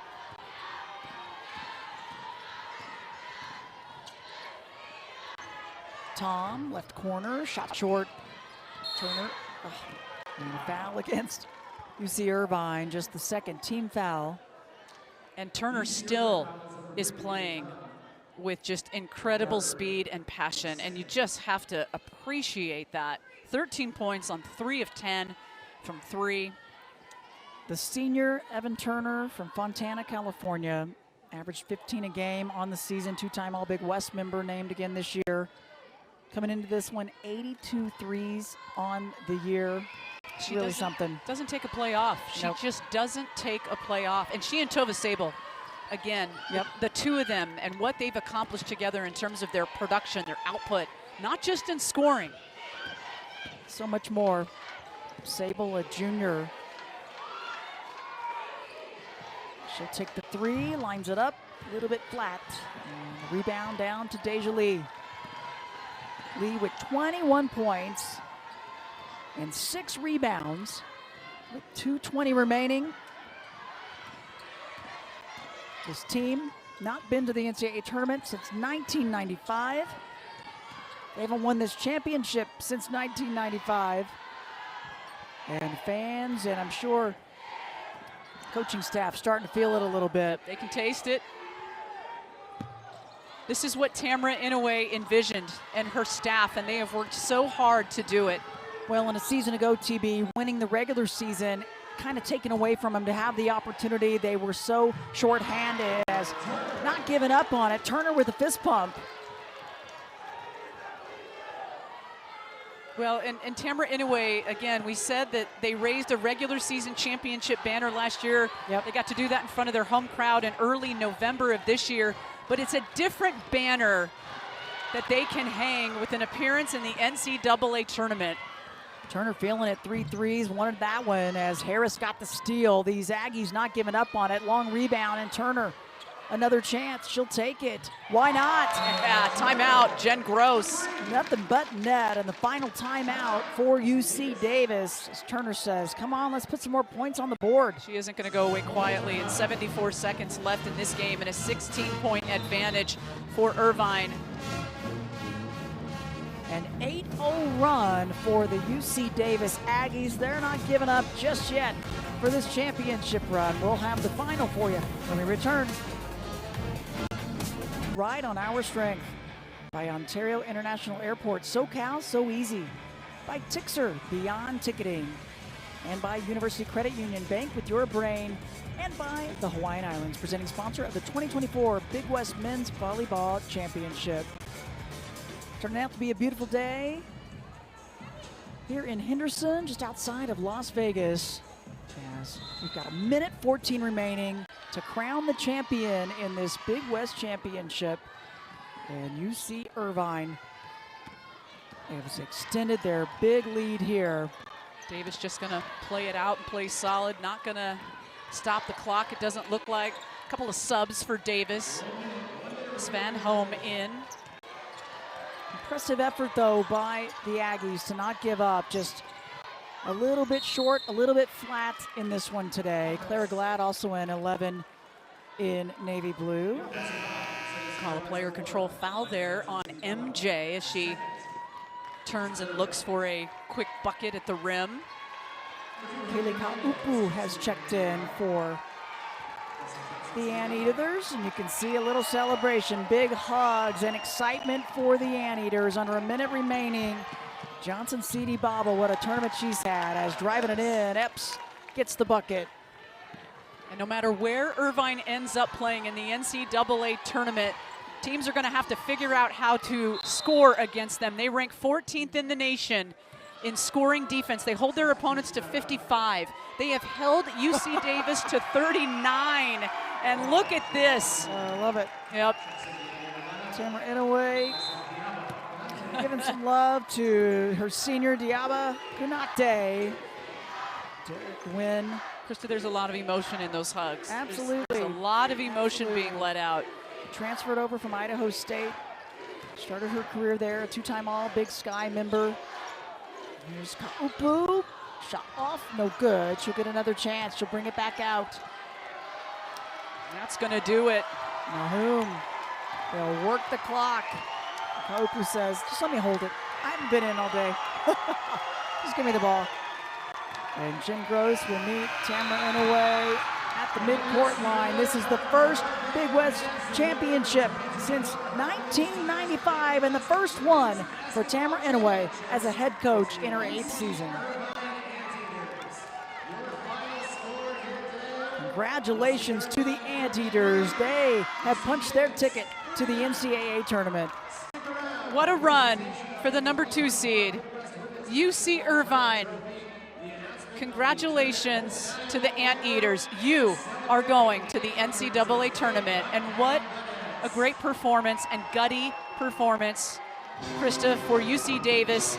Tom, left corner, shot short. Turner, and a foul against UC Irvine, just the second team foul. And Turner still is playing with just incredible speed and passion, and you just have to appreciate that. 13 points on 3 of 10 from 3. The senior, Evan Turner from Fontana, California, averaged 15 a game on the season, two-time All-Big West member, named again this year. Coming into this one, 82 threes on the year. She really something. Doesn't take a play off. She just doesn't take a play off. And she and Tova Sable, again, the two of them and what they've accomplished together in terms of their production, their output, not just in scoring. So much more. Sable, a junior. She'll take the three, lines it up, a little bit flat. And the rebound down to Deja Lee. Lee with 21 points and 6 rebounds with 2:20 remaining. This team not been to the NCAA tournament since 1995. They haven't won this championship since 1995. And fans, and I'm sure coaching staff, starting to feel it a little bit. They can taste it. This is what Tamara Inouye envisioned and her staff, and they have worked so hard to do it. Well, in a season ago, TB, winning the regular season, kind of taken away from them to have the opportunity. They were so shorthanded, as not giving up on it. Turner with a fist pump. Well, and Tamara Inouye, again, we said that they raised a regular season championship banner last year. They got to do that in front of their home crowd in early November of this year. But it's a different banner that they can hang with an appearance in the NCAA tournament. Turner feeling it, 3 threes, wanted that one as Harris got the steal. These Aggies not giving up on it. Long rebound, and Turner, another chance. She'll take it. Why not? Yeah, timeout, Jen Gross. Nothing but net, and the final timeout for UC Davis. As Turner says, come on, let's put some more points on the board. She isn't going to go away quietly, and 74 seconds left in this game, and a 16-point advantage for Irvine. An 8-0 run for the UC Davis Aggies. They're not giving up just yet for this championship run. We'll have the final for you when we return. Ride on our strength by Ontario International Airport. SoCal, so easy. By Tixer, beyond ticketing. And by University Credit Union, bank with your brain. And by the Hawaiian Islands, presenting sponsor of the 2024 Big West Men's Volleyball Championship. Turning out to be a beautiful day here in Henderson, just outside of Las Vegas. As we've got 1:14 remaining to crown the champion in this Big West Championship. And UC Irvine has extended their big lead here. Davis just going to play it out and play solid, not going to stop the clock, it doesn't look like. A couple of subs for Davis. Svan Home in. Impressive effort, though, by the Aggies to not give up. Just a little bit short, a little bit flat in this one today. Clara Glad also in 11 in navy blue. Call a player control foul there on MJ as she turns and looks for a quick bucket at the rim. Kaylee Kaupu has checked in for the Anteaters, and you can see a little celebration, big hugs and excitement for the Anteaters. Under a minute remaining, Johnson C.D. Bobble, what a tournament she's had, as driving it in, Epps gets the bucket. And no matter where Irvine ends up playing in the NCAA tournament, teams are going to have to figure out how to score against them. They rank 14th in the nation in scoring defense. They hold their opponents to 55. They have held UC Davis to 39. And look at this. I love it. Yep. Tamara Inouye giving some love to her senior Diaba Kunate. Derek Wynn. Krista, there's a lot of emotion in those hugs. Absolutely. There's a lot of emotion being let out. Transferred over from Idaho State. Started her career there, a two-time All-Big Sky member. Here's Kaupu. Shot off, no good. She'll get another chance. She'll bring it back out. That's going to do it. Nahum, they'll work the clock. Kaupu says, just let me hold it. I haven't been in all day. Just give me the ball. And Jen Gross will meet Tamara Inouye at the midcourt line. This is the first Big West championship since 1995 and the first one for Tamara Inouye as a head coach in her 8th season. Congratulations to the Anteaters. They have punched their ticket to the NCAA tournament. What a run for the number 2 seed, UC Irvine. Congratulations to the Anteaters. You are going to the NCAA tournament. And what a great performance and gutty performance, Krista, for UC Davis.